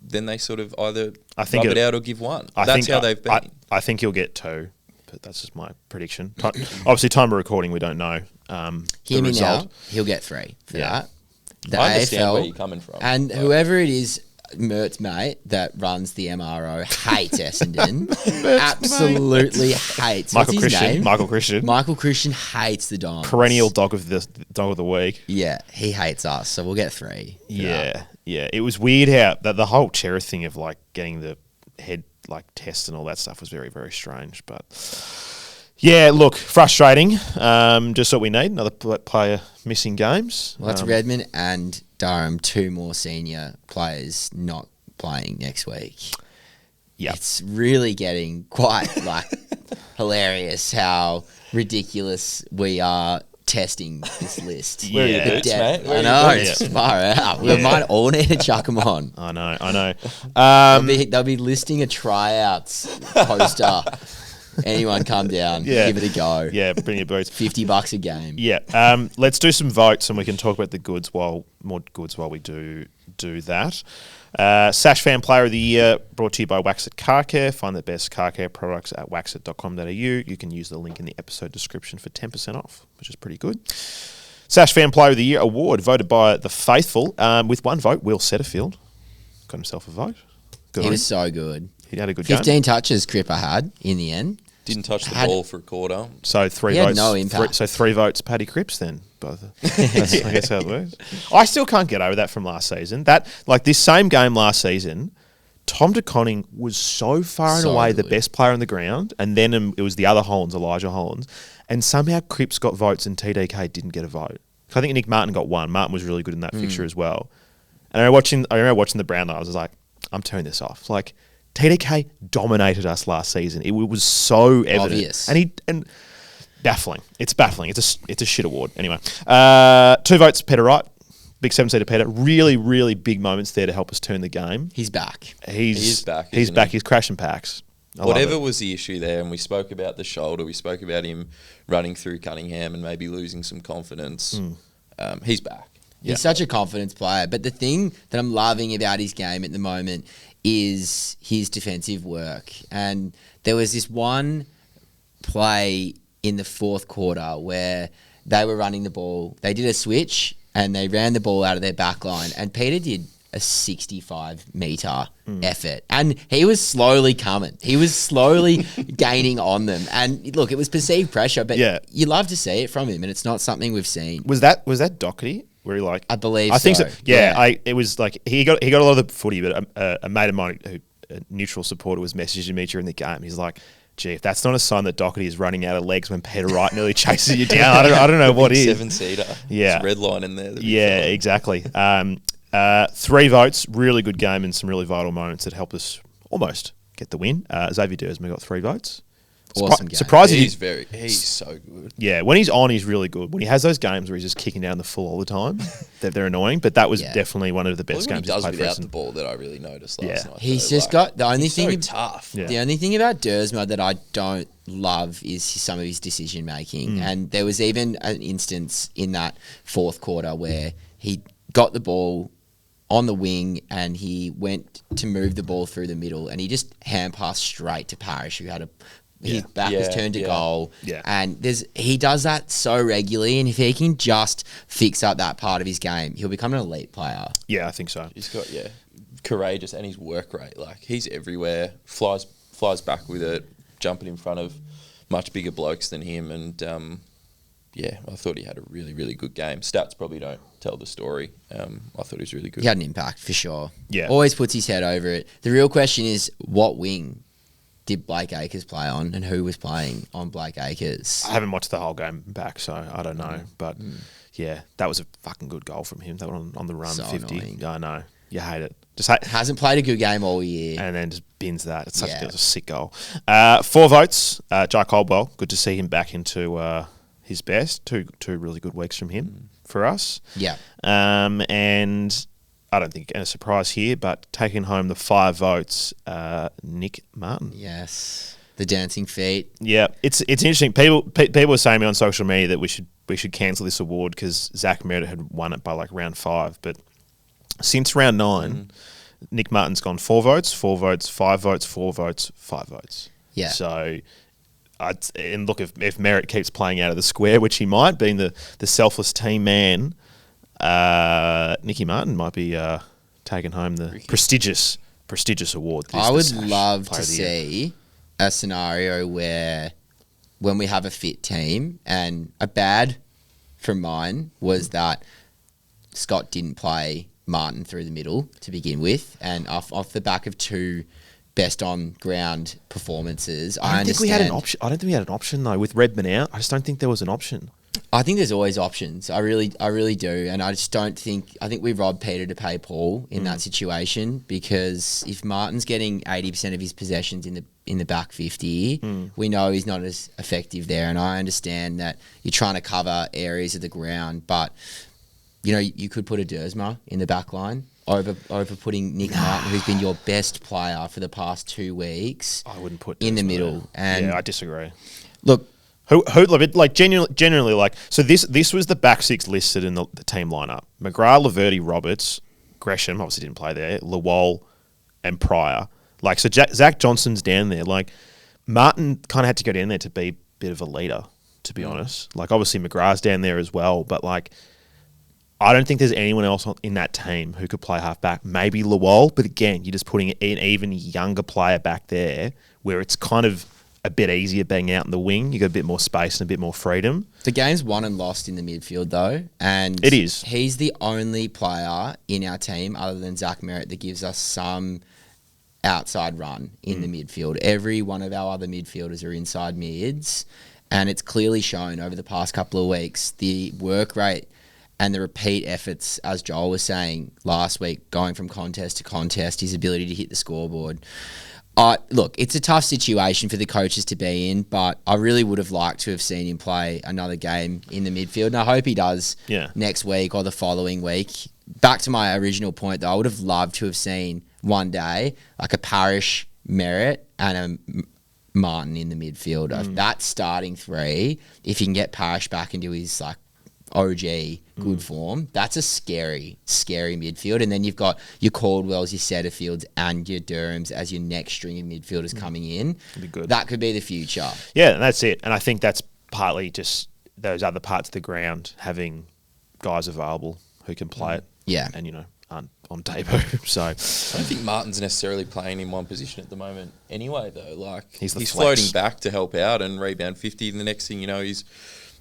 then they sort of either I think rub it it- out or give 1. I That's think, how they've been. I think he'll get 2, but that's just my prediction. Obviously, time of recording, we don't know the Hear me result. now. He'll get 3 for Yeah. that. The I understand AFL where you're coming from. and but- whoever it is, Mert's mate that runs the MRO hates Essendon. Absolutely hates. Michael What's his Christian. name? Michael Christian. Michael Christian hates the Dons. Perennial dog of the week. Yeah, he hates us, so we'll get 3. for that. Yeah, yeah. It was weird how the whole Chera thing of like getting the head like test and all that stuff was very, very strange. But yeah, look, frustrating. Just what we need. Another player missing games. Well, that's Redmond and Durham, 2 more senior players not playing next week. Yep. It's really getting quite like hilarious how ridiculous we are testing this list. Where are your The boots, depth- mate? Where I are know, your it's boots? far out. We might all need to chuck them on. I know. They'll be listing a tryouts poster. Anyone come down, Yeah. give it a go. Yeah, bring your boots. $50 a game. Yeah. Let's do some votes and we can talk about the more goods while we do that. Sash Fan Player of the Year brought to you by Waxit Car Care. Find the best car care products at waxit.com.au. You can use the link in the episode description for 10% off, which is pretty good. Sash Fan Player of the Year award voted by the faithful. With 1 vote, Will Setterfield got himself a vote. Good He on was him. so good. He had a good game. 15 touches Cripper had in the end. Didn't touch the Had- ball for a quarter. So 3 He had votes. no impact. 3 votes, Paddy Cripps then. That's, I guess how it works. I still can't get over that from last season. That like this same game last season, Tom De Koning was so far and So away the good. best player on the ground, and then it was the other Hollands, Elijah Hollands, and somehow Cripps got votes and TDK didn't get a vote. I think Nick Martin got 1. Martin was really good in that fixture as well. And I remember watching the Brownlow. I was like, I'm turning this off. Like TDK dominated us last season. It was so evident, Obvious. and baffling. It's baffling. It's a shit award. Anyway, 2 votes, Peter Wright. Big 7-seater Peter. Really, really big moments there to help us turn the game. He's back. He is back, He's isn't back. he? He's crashing packs. I love Whatever it. was the issue there, and we spoke about the shoulder, we spoke about him running through Cunningham and maybe losing some confidence. He's back. He's such a confidence player. But the thing that I'm loving about his game at the moment is his defensive work. And there was this one play in the 4th quarter where they were running the ball. They did a switch and they ran the ball out of their back line. And Peter did a 65-metre effort. And he was slowly coming. He was slowly gaining on them. And look, it was perceived pressure, but Yeah. you love to see it from him. And it's not something we've seen. Was that Doherty? Where he like I believe I think so. so. Yeah, Yeah. it was like he got a lot of the footy, but a mate of mine who a neutral supporter was messaging me during the game. He's like, "Gee, if that's not a sign that Doherty is running out of legs when Peter Wright nearly chases you down, I don't know what is." 7-seater. Yeah. There's a red line in there. that we Yeah, felt. exactly. 3 votes, really good game and some really vital moments that helped us almost get the win. Xavier Dersma got 3 votes. Awesome game. Surprising. He's so good. Yeah, when he's on, he's really good. When he has those games where he's just kicking down the full all the time, they're annoying. But that was Yeah. definitely one of the best Well, games he he's does played for without the Essendon. ball that I really noticed last Yeah. night. He's though. just got the only he's thing. so tough. Yeah. The only thing about Dersma that I don't love is some of his decision making. And there was even an instance in that 4th quarter where he got the ball on the wing and he went to move the ball through the middle and he just hand passed straight to Parish, who had his back was Yeah, turned to yeah. goal. Yeah. And he does that so regularly, and if he can just fix up that part of his game, he'll become an elite player. Yeah, I think so. He's got courageous and his work rate. Like, he's everywhere, flies back with it, jumping in front of much bigger blokes than him. And, I thought he had a really, really good game. Stats probably don't tell the story. I thought he was really good. He had an impact, for sure. Yeah. Always puts his head over it. The real question is, what wing did Blake Acres play on, and who was playing on Blake Acres? I haven't watched the whole game back, so I don't know. But, yeah, that was a fucking good goal from him. That one on the run, So 50. annoying. Yeah, I know. You hate it. Hasn't played a good game all year. And then just bins that. It's such a sick goal. 4 votes. Jai Caldwell. Good to see him back into his best. Two really good weeks from him for us. Yeah. And I don't think a surprise here, but taking home the 5 votes, Nick Martin. Yes. The dancing feet. Yeah, it's interesting. People were saying to me on social media that we should cancel this award because Zach Merritt had won it by like round 5, but since round 9, Nick Martin's gone 4 votes, 4 votes, 5 votes, 4 votes, 5 votes. Yeah. So, and look, if Merritt keeps playing out of the square, which he might, being the selfless team man, Nicky Martin might be taking home the prestigious award. I would love to see a scenario where when we have a fit team, and a bad from mine was that Scott didn't play Martin through the middle to begin with, and off the back of 2 best on ground performances, I don't think we had an option. I don't think we had an option though with Redmond out. I just don't think there was an option. I think there's always options. I really do, and I just don't think. I think we robbed Peter to pay Paul in that situation, because if Martin's getting 80% of his possessions in the back 50, we know he's not as effective there. And I understand that you're trying to cover areas of the ground, but you know you could put a Dersma in the back line over putting Nick Martin, who's been your best player for the past 2 weeks. I wouldn't put in the Dersma middle. there. And yeah, I disagree. Look. Who like genuinely like, so this was the back 6 listed in the team lineup. McGrath, Laverty, Roberts, Gresham obviously didn't play there, Lawal and Pryor. Like, so Zach Johnson's down there. Like, Martin kind of had to go down there to be a bit of a leader, to be honest. Like, obviously McGrath's down there as well, but like, I don't think there's anyone else in that team who could play half-back. Maybe Lawal, but again, you're just putting an even younger player back there where it's kind of a bit easier being out in the wing. You got a bit more space and a bit more freedom. The game's won and lost in the midfield, though, and it is. He's the only player in our team, other than Zach Merritt, that gives us some outside run in the midfield. Every one of our other midfielders are inside mids, and it's clearly shown over the past couple of weeks. The work rate and the repeat efforts, as Joel was saying last week, going from contest to contest, his ability to hit the scoreboard. Look, it's a tough situation for the coaches to be in, but I really would have liked to have seen him play another game in the midfield, and I hope he does next week or the following week. Back to my original point, though, I would have loved to have seen one day like a Parish, Merritt, and a Martin in the midfield. That starting 3, if you can get Parish back into his like OG good form, that's a scary midfield. And then you've got your Caldwells, your Setterfields, and your Durhams as your next string of midfielders coming in. Be good. That could be the future. Yeah, that's it. And I think that's partly just those other parts of the ground having guys available who can play it. Yeah. And, you know, aren't on debut. So I don't think Martin's necessarily playing in one position at the moment anyway, though. Like, he's flex. floating back to help out and rebound 50, and the next thing you know, he's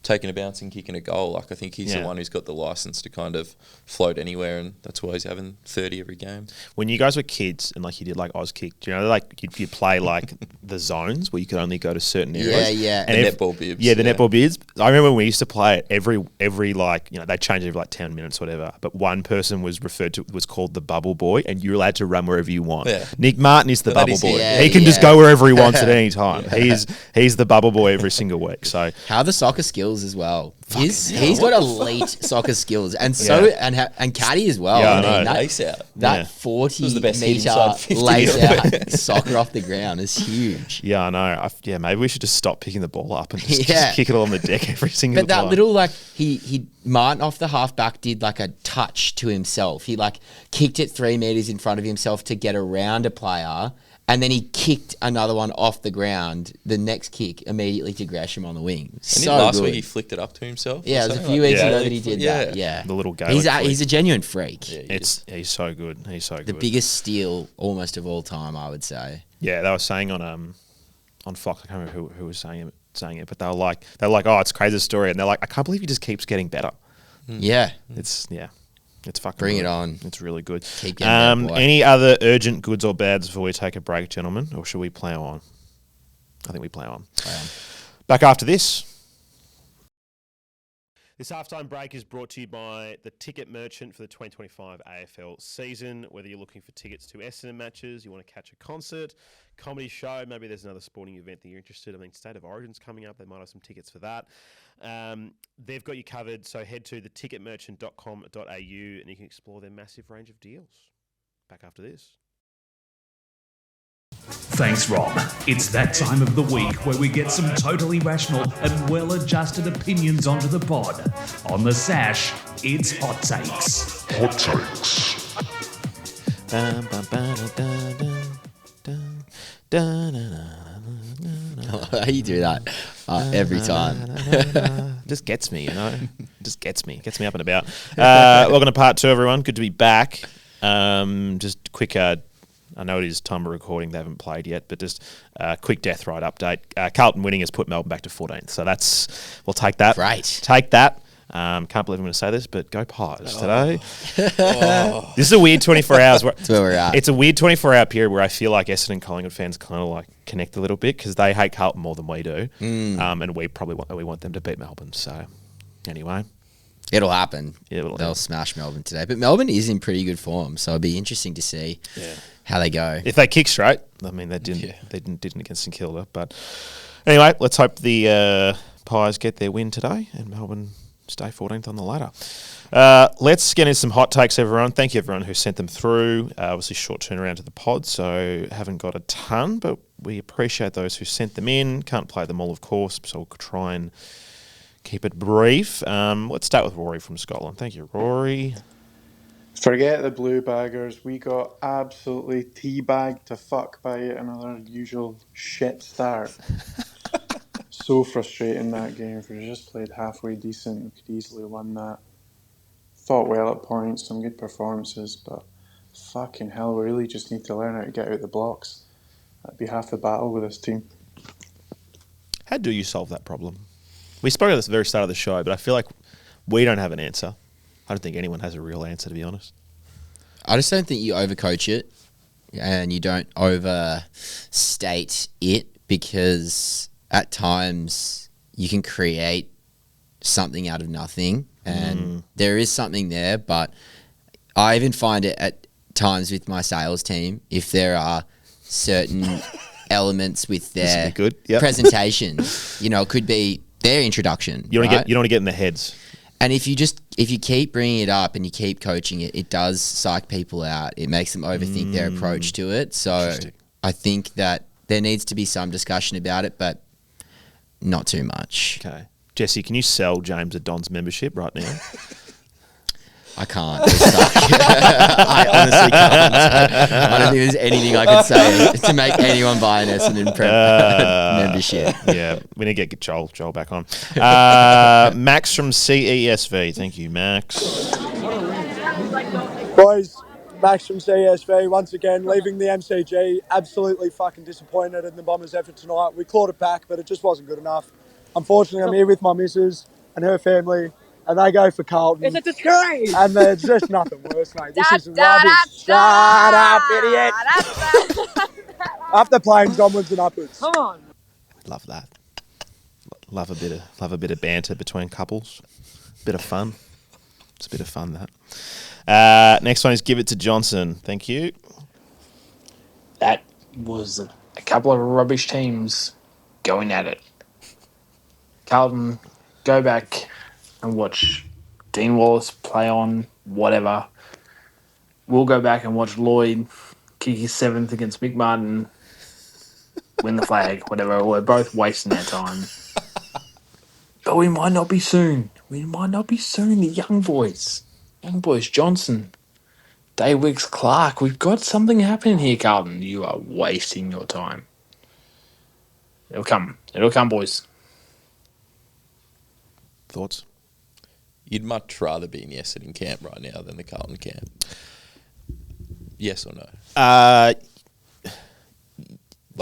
taking a bounce and kicking a goal. Like, I think he's the one who's got the license to kind of float anywhere, and that's why he's having 30 every game. When you guys were kids and like you did like Auskick, do you know, like you play like the zones where you could only go to certain areas? Yeah. And the netball bibs. Yeah, the netball bibs. I remember when we used to play it every like, you know, they changed every like 10 minutes, whatever. But one person was called the bubble boy, and you're allowed to run wherever you want. Yeah. Nick Martin is the bubble boy. He can just go wherever he wants at any time. He's the bubble boy every single week. So how are the soccer skills as well? He's got elite soccer skills, and and caddy as well. Yeah, I mean, that 40 meter lace out soccer off the ground is huge. Yeah, I know. Maybe we should just stop picking the ball up and just kick it all on the deck every single time. But that little like he Martin off the halfback did like a touch to himself. He like kicked it 3 meters in front of himself to get around a player. And then he kicked another one off the ground. The next kick immediately to Gresham on the wing. And last week he flicked it up to him himself. Yeah, or it was a something few like weeks that. ago that he did that. Yeah, The little Gaelic flick. he's a genuine freak. Yeah, He's so good. He's so good. The biggest steal almost of all time, I would say. Yeah, they were saying on Fox. I can't remember who was saying it, but they were like, oh, it's a crazy story, and they're like, I can't believe he just keeps getting better. Yeah, It's fucking Bring good. it on. It's really good. Keep getting better, boy. Any other urgent goods or bads before we take a break, gentlemen, or should we plough on? I think we plough on. Back after this. This halftime break is brought to you by the ticket merchant for the 2025 AFL season. Whether you're looking for tickets to Essendon matches, you want to catch a concert, comedy show, maybe there's another sporting event that you're interested in. I mean, State of Origin's coming up. They might have some tickets for that. They've got you covered. So head to theticketmerchant.com.au and you can explore their massive range of deals. Back after this. Thanks, Rob. It's that time of the week where we get some totally rational and well-adjusted opinions onto the pod. On the Sash, it's Hot Takes. Hot Takes. You do that every time. Just gets me, Just gets me up and about. Welcome to part 2, everyone. Good to be back. Just quick... I know it is time of recording. They haven't played yet, but just a quick death ride update. Carlton winning has put Melbourne back to 14th. So we'll take that. Great. Take that. Can't believe I'm going to say this, but go Pies today. This is a weird 24 hours. That's where we're at. It's a weird 24-hour period where I feel like Essendon and Collingwood fans kind of like connect a little bit because they hate Carlton more than we do. And we probably want them to beat Melbourne. So anyway. It'll happen. They'll They'll smash Melbourne today. But Melbourne is in pretty good form, so it'll be interesting to see how they go. If they kick straight, I mean, they didn't against St Kilda. But anyway, let's hope the Pies get their win today and Melbourne stay 14th on the ladder. Let's get into some hot takes, everyone. Thank you, everyone who sent them through. Obviously, short turnaround to the pod, so haven't got a ton, but we appreciate those who sent them in. Can't play them all, of course, so we'll try and keep it brief. Let's start with Rory from Scotland. Thank you, Rory. Forget the blue baggers. We got absolutely teabagged to fuck by another usual shit start. So frustrating that game. If we just played halfway decent, we could easily win that. Fought well at points, some good performances, but fucking hell, we really just need to learn how to get out the blocks. That'd be half the battle with this team. How do you solve that problem? We spoke at the very start of the show, but I feel like we don't have an answer. I don't think anyone has a real answer, to be honest. I just don't think you overcoach it and you don't overstate it because at times you can create something out of nothing and there is something there, but I even find it at times with my sales team, if there are certain elements with their presentation, it could be their introduction. You don't want to get in their heads. And if you keep bringing it up and you keep coaching it, it does psych people out. It makes them overthink their approach to it. So I think that there needs to be some discussion about it, but not too much. Okay. Jesse, can you sell James a Don's membership right now? I can't. I honestly can't. I don't think there's anything I could say to make anyone buy an Essendon membership. Yeah, we need to get Joel back on. Max from CESV. Thank you, Max. Boys, Max from CESV once again leaving the MCG. Absolutely fucking disappointed in the Bombers' effort tonight. We clawed it back, but it just wasn't good enough. Unfortunately, I'm here with my missus and her family. And they go for Carlton. It's a disgrace. And there's just nothing worse, mate. This is rubbish. Shut up, idiot. Up the plains, onwards and upwards. Come on. Love that. Love a bit of banter between couples. Bit of fun. It's a bit of fun, that. Next one is Give It to Johnson. Thank you. That was a couple of rubbish teams going at it. Carlton, go back and watch Dean Wallace play on whatever. We'll go back and watch Lloyd kick his 7th against Mick Martin, win the flag, whatever. We're both wasting our time. But we might not be soon. The young boys. Johnson, Daywicks, Clark. We've got something happening here, Carlton. You are wasting your time. It'll come, boys. Thoughts? you'd much rather be in the Essendon camp right now than the Carlton camp. Yes or no?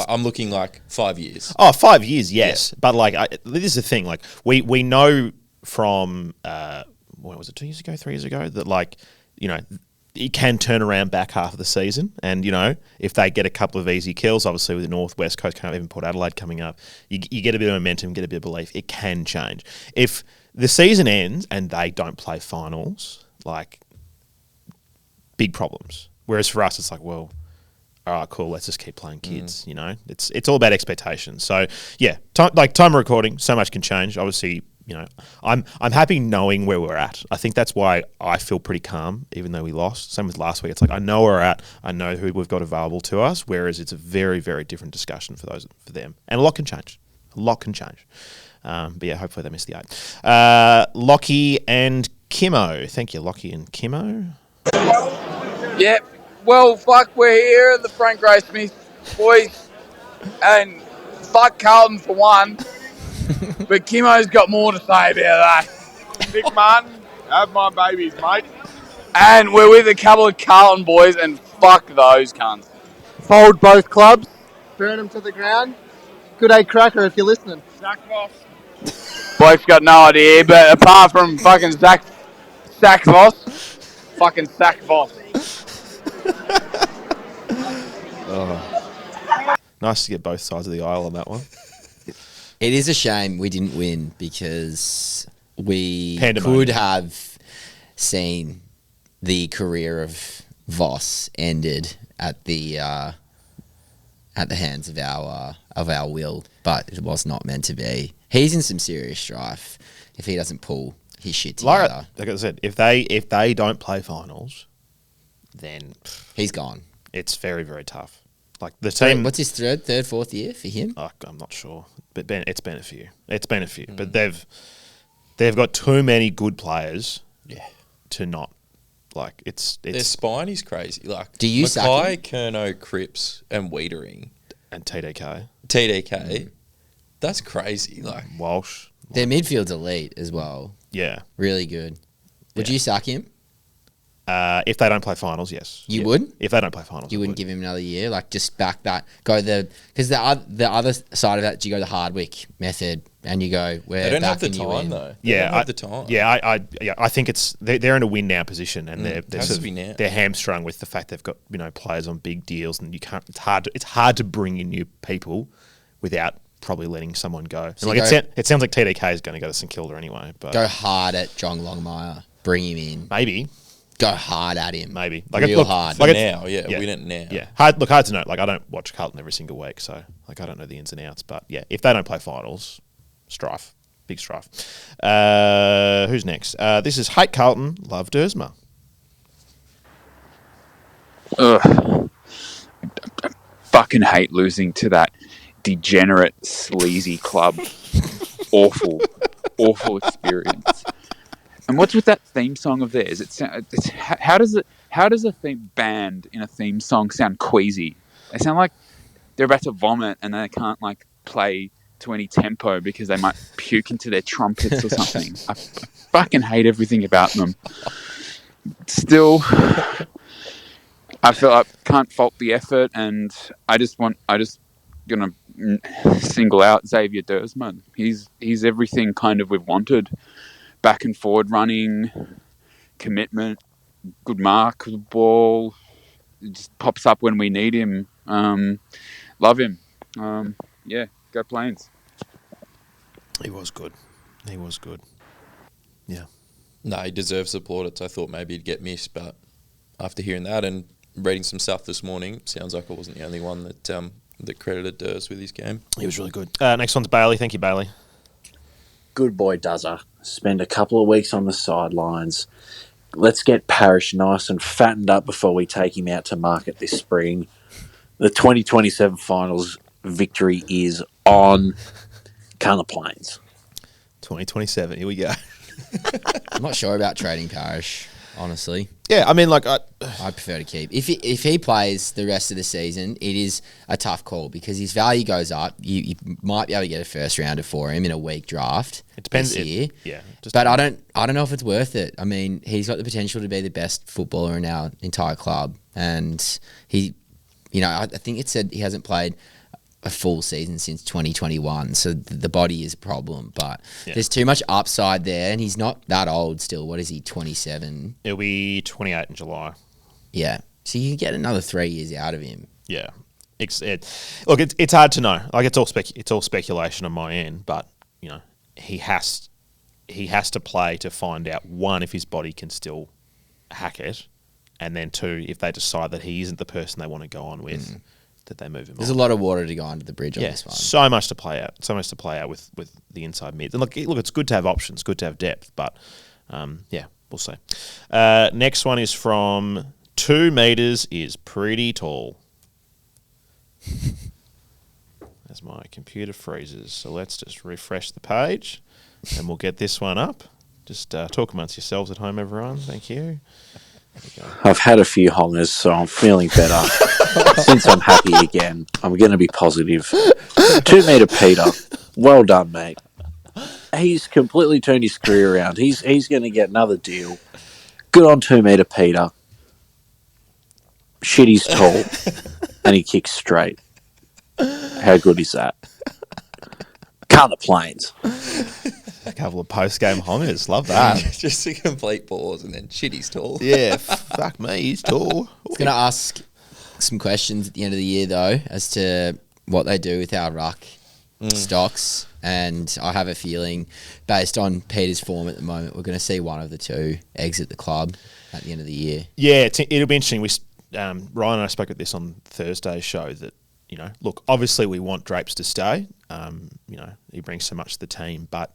I'm looking like 5 years. Oh, 5 years, yes. Yeah. But this is the thing. Like we know from what was it, 2 years ago, 3 years ago, that it can turn around back half of the season. And, if they get a couple of easy kills, obviously with the North West Coast, kind of even Port Adelaide coming up, you get a bit of momentum, get a bit of belief. It can change. If the season ends and they don't play finals, big problems. Whereas for us, it's all right, cool, let's just keep playing kids, It's all about expectations. So, yeah, time of recording, so much can change. Obviously, I'm happy knowing where we're at. I think that's why I feel pretty calm, even though we lost. Same with last week. It's I know where we're at. I know who we've got available to us, whereas it's a very, very different discussion for them. And a lot can change. But yeah, hopefully they missed the 8. Lockie and Kimmo. Thank you, Lockie and Kimmo. Yep. Well, fuck, we're here at the Frank Graysmith, boys. And fuck Carlton for one. But Kimmo's got more to say about that. Nick Martin, have my babies, mate. And we're with a couple of Carlton boys, and fuck those cunts. Fold both clubs, burn them to the ground. Good day, Cracker, if you're listening. Sack Voss. Bloke's got no idea, but apart from fucking Sack Voss, fucking Sack Voss. Nice to get both sides of the aisle on that one. It is a shame we didn't win because we Pandemonium. could have seen the career of Voss ended at the hands of our will, but it was not meant to be. He's in some serious strife if he doesn't pull his shit together. Like I said, if they don't play finals, then he's gone. It's very, very tough. The team. What's his third, fourth year for him? I'm not sure, but it's been a few. But they've got too many good players. Yeah. To not it's their spine is crazy. Do you Mackay, Curnow, Cripps, and Wiedering and TDK. That's crazy. Walsh. Their midfield's elite as well. Yeah. Really good. Would you sack him? If they don't play finals, yes. You would? If they don't play finals, you wouldn't give him another year, just back that, because the other side of that, you go the Hardwick method, and you go they don't have the time though. They don't have the time. I think they're in a win now position, and they're hamstrung with the fact they've got players on big deals, and you can't. It's hard to bring in new people without probably letting someone go. So it sounds like TDK is going to go to St Kilda anyway. But go hard at John Longmire, bring him in, maybe. Go hard at him. Maybe. Real hard. Win it now. Yeah. Hard to know. I don't watch Carlton every single week, so I don't know the ins and outs. But yeah, if they don't play finals, strife. Big strife. Who's next? This is Hate Carlton, Love Dersma. Ugh. I fucking hate losing to that degenerate, sleazy club. Awful experience. And what's with that theme song of theirs? How does a theme band in a theme song sound queasy? They sound like they're about to vomit and they can't play to any tempo because they might puke into their trumpets or something. I fucking hate everything about them. Still, I feel I can't fault the effort, and I just gonna single out Xavier Dersma. He's everything kind of we've wanted. Back and forward running, commitment, good mark with the ball. It just pops up when we need him. Love him. Yeah, go Plains. He was good. Yeah. No, he deserves the plaudits. I thought maybe he'd get missed, but after hearing that and reading some stuff this morning, sounds like I wasn't the only one that credited Durs with his game. He was really good. Next one's Bailey. Thank you, Bailey. Good boy, Duzzer. Spend a couple of weeks on the sidelines. Let's get Parish nice and fattened up before we take him out to market this spring. The 2027 finals victory is on. Come the Plains. 2027. Here we go. I'm not sure about trading Parish. honestly. Yeah, I mean, like, I prefer to keep. If he plays the rest of the season, it is a tough call because his value goes up. You might be able to get a first rounder for him in a weak draft. it depends. this year. But I don't know if it's worth it. I mean, he's got the potential to be the best footballer in our entire club, and he, I think it said he hasn't played a full season since 2021, so the body is a problem, but there's too much upside there, and he's not that old still. What is he, 27? He'll be 28 in July. Yeah, so you can get another 3 years out of him. Yeah. It's hard to know. Like, it's all speculation on my end, but, he has to play to find out, one, if his body can still hack it, and then two, if they decide that he isn't the person they want to go on with, that they move him There's on. a lot of water to go under the bridge on this one. So much to play out with the inside mids. And look, it's good to have options, good to have depth, but we'll see. Next one is from 2 meters is pretty tall. As my computer freezes, so let's just refresh the page, and we'll get this one up. Just talk amongst yourselves at home, everyone. Thank you. I've had a few hongers, so I'm feeling better. Since I'm happy again, I'm going to be positive. 2 meter Peter, well done, mate. He's completely turned his career around. He's going to get another deal. Good on 2 meter Peter. Shit, he's tall, and he kicks straight. How good is that? Can't the planes. A couple of post-game hongers. Love that. Just a complete pause and then shit, he's tall. Yeah, fuck me, he's tall. I was going to ask some questions at the end of the year, though, as to what they do with our ruck stocks. And I have a feeling, based on Peter's form at the moment, we're going to see one of the two exit the club at the end of the year. Yeah, it'll be interesting. Ryan and I spoke about this on Thursday's show that, look, obviously we want Drapes to stay. He brings so much to the team. But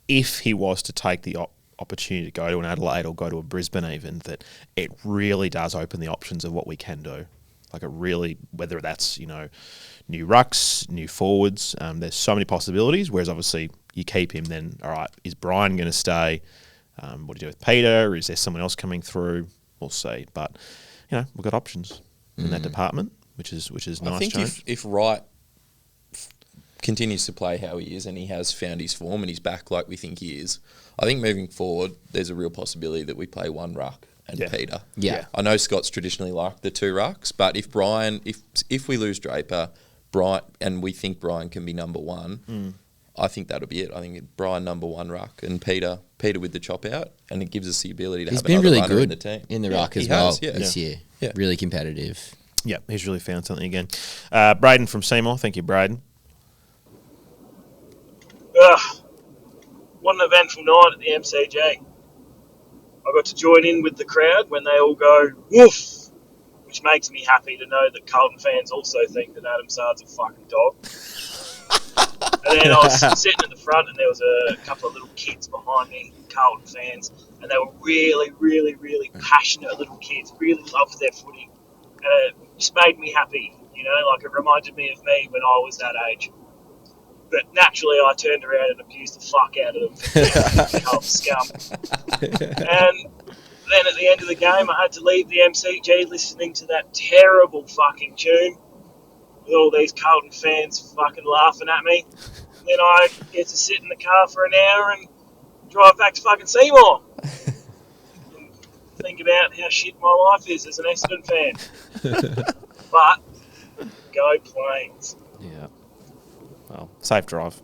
if he was to take the opportunity to go to an Adelaide or go to a Brisbane even, that it really does open the options of what we can do. Like, it really, whether that's, new rucks, new forwards, there's so many possibilities, whereas obviously you keep him, then, all right, is Brian going to stay? What do you do with Peter? Is there someone else coming through? We'll see. But, we've got options in that department, which is nice. I think if Wright continues to play how he is and he has found his form and he's back like we think he is, I think moving forward there's a real possibility that we play one ruck and Peter. Yeah. I know Scott's traditionally liked the 2 rucks, but if we lose Draper, and we think Brian can be number 1, I think that'll be it. I think Brian number 1 ruck and Peter with the chop out, and it gives us the ability to have another runner in the team. He's been really good in the ruck as well this year. Yeah. Really competitive. Yeah, he's really found something again. Braden from Seymour. Thank you, Braden. What an eventful night at the MCG. I got to join in with the crowd when they all go, woof, which makes me happy to know that Carlton fans also think that Adam Sard's a fucking dog. And then I was sitting at the front and there was a couple of little kids behind me, Carlton fans, and they were really, really, really passionate little kids, really loved their footy. And it just made me happy, like it reminded me of me when I was that age. But naturally, I turned around and abused the fuck out of them for Carlton scum. And then at the end of the game, I had to leave the MCG listening to that terrible fucking tune with all these Carlton fans fucking laughing at me. And then I get to sit in the car for an hour and drive back to fucking Seymour. And think about how shit my life is as an Essendon fan. But go Plains. Yeah. Well, safe drive.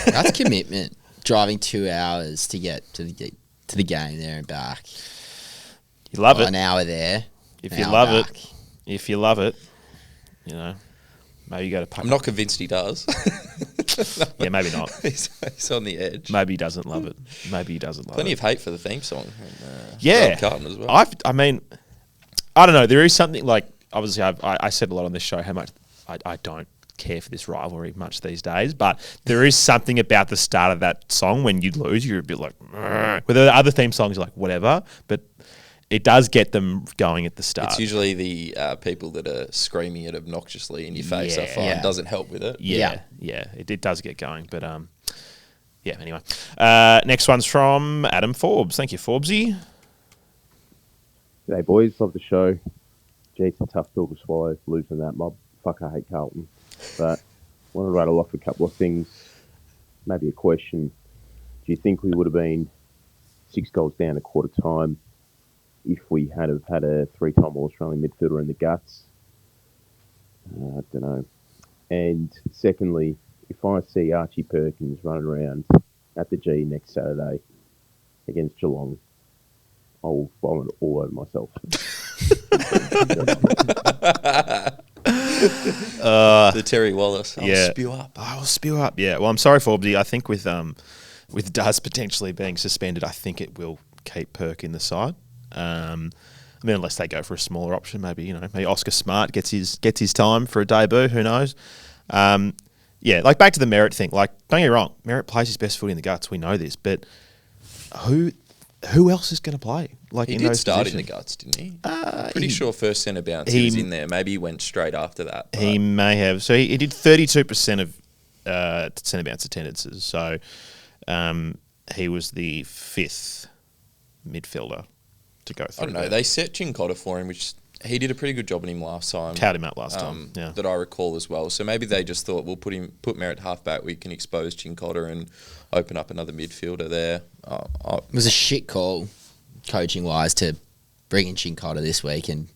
That's commitment. Driving 2 hours to get to the game there and back. You love it. An hour there. If you love it, maybe you go to. I'm not convinced he does. Yeah, maybe not. He's on the edge. Maybe he doesn't love it. Plenty of hate for the theme song. Carlton as well. I mean, I don't know. There is something like, obviously, I said a lot on this show how much I don't care for this rivalry much these days, but there is something about the start of that song when you lose, you're a bit like, with the other theme songs, you're like, whatever, but it does get them going at the start. It's usually the people that are screaming it obnoxiously in your face, I find, doesn't help with it. Yeah. It does get going, but anyway. Next one's from Adam Forbes. Thank you, Forbesy. G'day, boys. Love the show. Gee, it's a tough pill to swallow, losing that mob. Fuck, I hate Carlton. But I want to rattle off a couple of things. Maybe a question. Do you think we would have been 6 goals down at quarter time if we had have had a 3-time All-Australian midfielder in the guts? I don't know. And secondly, if I see Archie Perkins running around at the G next Saturday against Geelong, I will vomit all over myself. The Terry Wallace. I'll spew up. I will spew up. Yeah. Well, I'm sorry, Forbesy. I think with Daz potentially being suspended, I think it will keep Perk in the side. I mean, unless they go for a smaller option, maybe Oscar Smart gets his time for a debut. Who knows? Like back to the Merritt thing. Like, don't get me wrong, Merritt plays his best foot in the guts. We know this, but who else is going to play? Like, he in did those start positions? in the guts, didn't he? Pretty sure first centre bounce he was in there. Maybe he went straight after that. He may have. So he did 32% of centre bounce attendances. So he was the 5th midfielder to go through. I don't know. there. They set Chincotta for him, which he did a pretty good job on him last time. Touted him out last time, yeah. That I recall as well. So maybe they just thought, we'll put Merritt halfback. We can expose Chincotta and open up another midfielder there. It was a shit call, coaching-wise, to bring in Chincotta this week and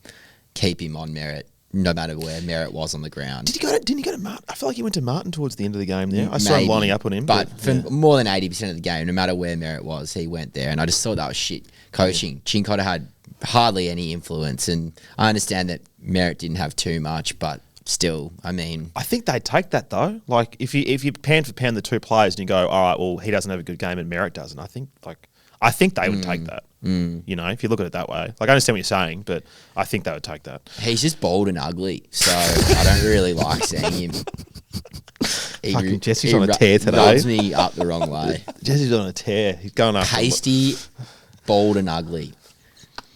keep him on Merritt, no matter where Merritt was on the ground. Didn't he go to Martin? I feel like he went to Martin towards the end of the game there. I saw him lining up on him. But for more than 80% of the game, no matter where Merritt was, he went there. And I just thought that was shit coaching. Chincotta had hardly any influence. And I understand that Merritt didn't have too much, but still, I mean... I think they'd take that, though. Like, if you pound for pound the two players and you go, all right, well, he doesn't have a good game and Merritt doesn't, I think they would take that. You know, if you look at it that way. Like, I understand what you're saying, but I think they would take that. He's just bald and ugly, so I don't really like seeing him. Fucking Jesse's on a tear today. Rubs me up the wrong way. Jesse's on a tear. He's going up. Pasty, bald and ugly.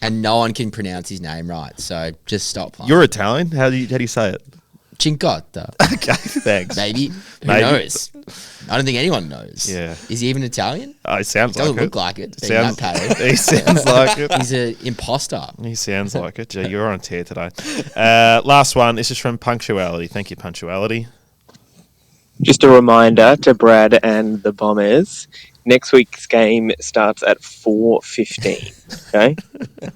And no one can pronounce his name right, so just stop playing. You're Italian? How do you say it? Chincotta. Okay, thanks. Maybe. Who knows? I don't think anyone knows. Yeah. Is he even Italian? He sounds like it. Doesn't look like it. He sounds like it. He's an imposter. He sounds like it. Gee, you're on a tear today. Last one. This is from Punctuality. Thank you, Punctuality. Just a reminder to Brad and the Bombers, next week's game starts at 4:15, okay?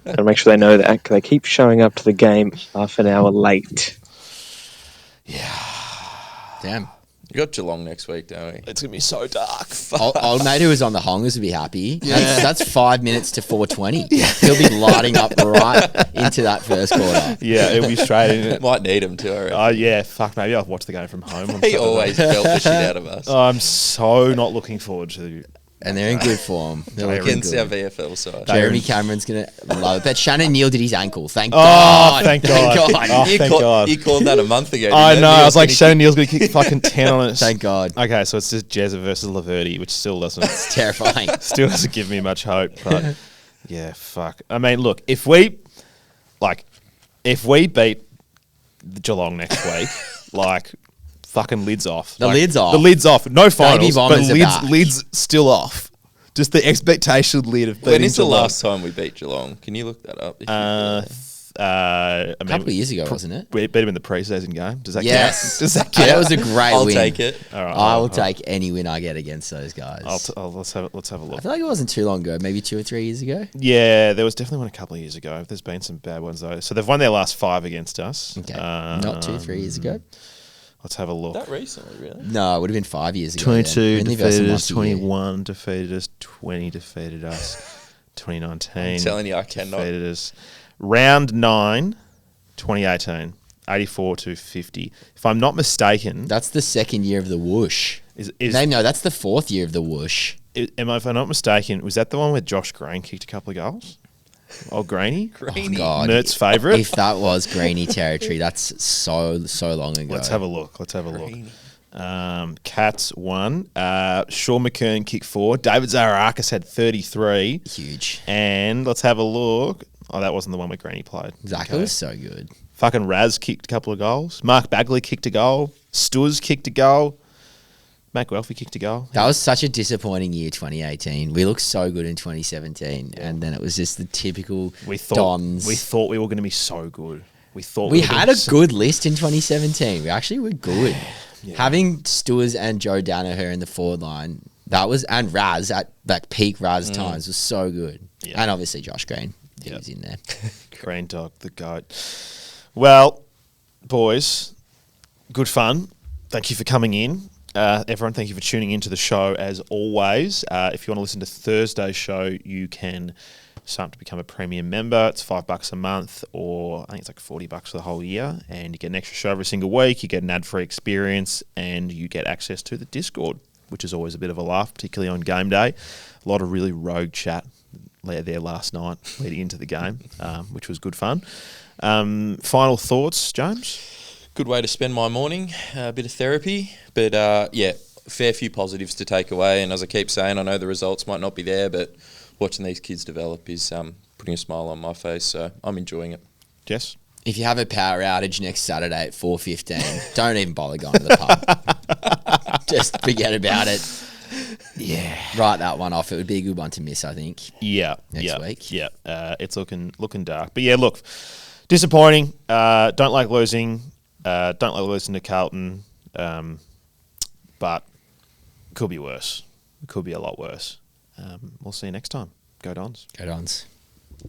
Gotta make sure they know that, because they keep showing up to the game half an hour late. Yeah. Damn. You got Geelong next week, don't we? It's going to be so dark. Old mate who was on the Hongers would be happy. Yeah. That's 5 minutes to 4:20. He'll be lighting up right into that first quarter. Yeah, it'll be straight in it. Might need him too, I reckon. Yeah, fuck, maybe I'll watch the game from home. He always felt the shit out of us. I'm so not looking forward to... And they're in good form. They're against our VFL side. Jeremy Cameron's going to love it. But Shannon Neal did his ankle. Thank God. Thank God. Oh, thank God. You called that a month ago. I know. I was like, Shannon Neal's going to kick fucking 10 on us. Thank God. Okay, so it's just Jezza versus Laverty, which still doesn't... It's terrifying. Still doesn't give me much hope. But, yeah, fuck. I mean, look, if we beat the Geelong next week, like... Fucking lids off. The lid's off. The lid's off. No finals, but Bombers lid's still off. Just the expectation lid of beating When is the Geelong. last time we beat Geelong? Can you look that up? A couple of years ago, wasn't it? We beat him in the pre-season game. Does that yes. count? Does that count? That was a great I'll win. take it. All right, I will take any win I get against those guys. Let's have a look. I feel like it wasn't too long ago, maybe 2 or 3 years ago. Yeah, there was definitely one a couple of years ago. There's been some bad ones though. So they've won their last 5 against us. Okay, not 2 or 3 years ago. Let's have a look. That recently, really? No, it would have been 5 years ago. 22 defeated us, 21 defeated us, 20 defeated us, 2019 I'm telling you, I cannot. defeated us. Round 9, 2018, 84-50. If I'm not mistaken... That's the second year of the whoosh. No, that's the 4th year of the whoosh. If I'm not mistaken, was that the one where Josh Green kicked a couple of goals? Old Greeny? Oh, God. Mert's favourite? If that was Greeny territory, that's so long ago. Let's have a look. Cats won. Sean McKern kicked 4. David Zaharakis had 33. Huge. And let's have a look. Oh, that wasn't the one where Greeny played. Zaka was so good. Fucking Raz kicked a couple of goals. Mark Bagley kicked a goal. Stuz kicked a goal. Matt Guelphy kicked a goal. That was such a disappointing year, 2018. We looked so good in 2017, and then it was just the typical Dons. We thought we were going to be so good. We had a good list in 2017. We actually were good. Yeah. Having Stewers and Joe Danaher in the forward line, and Raz at like peak Raz times was so good. Yeah. And obviously Josh Green, he was in there. Green Dog, the GOAT. Well, boys, good fun. Thank you for coming in. Everyone, thank you for tuning into the show as always. If you want to listen to Thursday's show, you can sign up to become a premium member. It's $5 a month, or I think it's like $40 for the whole year, and you get an extra show every single week. You get an ad-free experience, and you get access to the Discord, which is always a bit of a laugh, particularly on game day. A lot of really rogue chat there last night leading into the game, which was good fun. Final thoughts, James? Good way to spend my morning, a bit of therapy, but fair few positives to take away. And as I keep saying, I know the results might not be there, but watching these kids develop is putting a smile on my face, so I'm enjoying it. Jess? If you have a power outage next Saturday at 4:15, don't even bother going to the pub. Just forget about it. Yeah. Write that one off. It would be a good one to miss, I think. Yeah. Next week. Yeah. It's looking dark. But yeah, look, disappointing. Don't like losing. Don't like losing to Carlton. But could be worse. It could be a lot worse. We'll see you next time. Go Dons. Go Dons.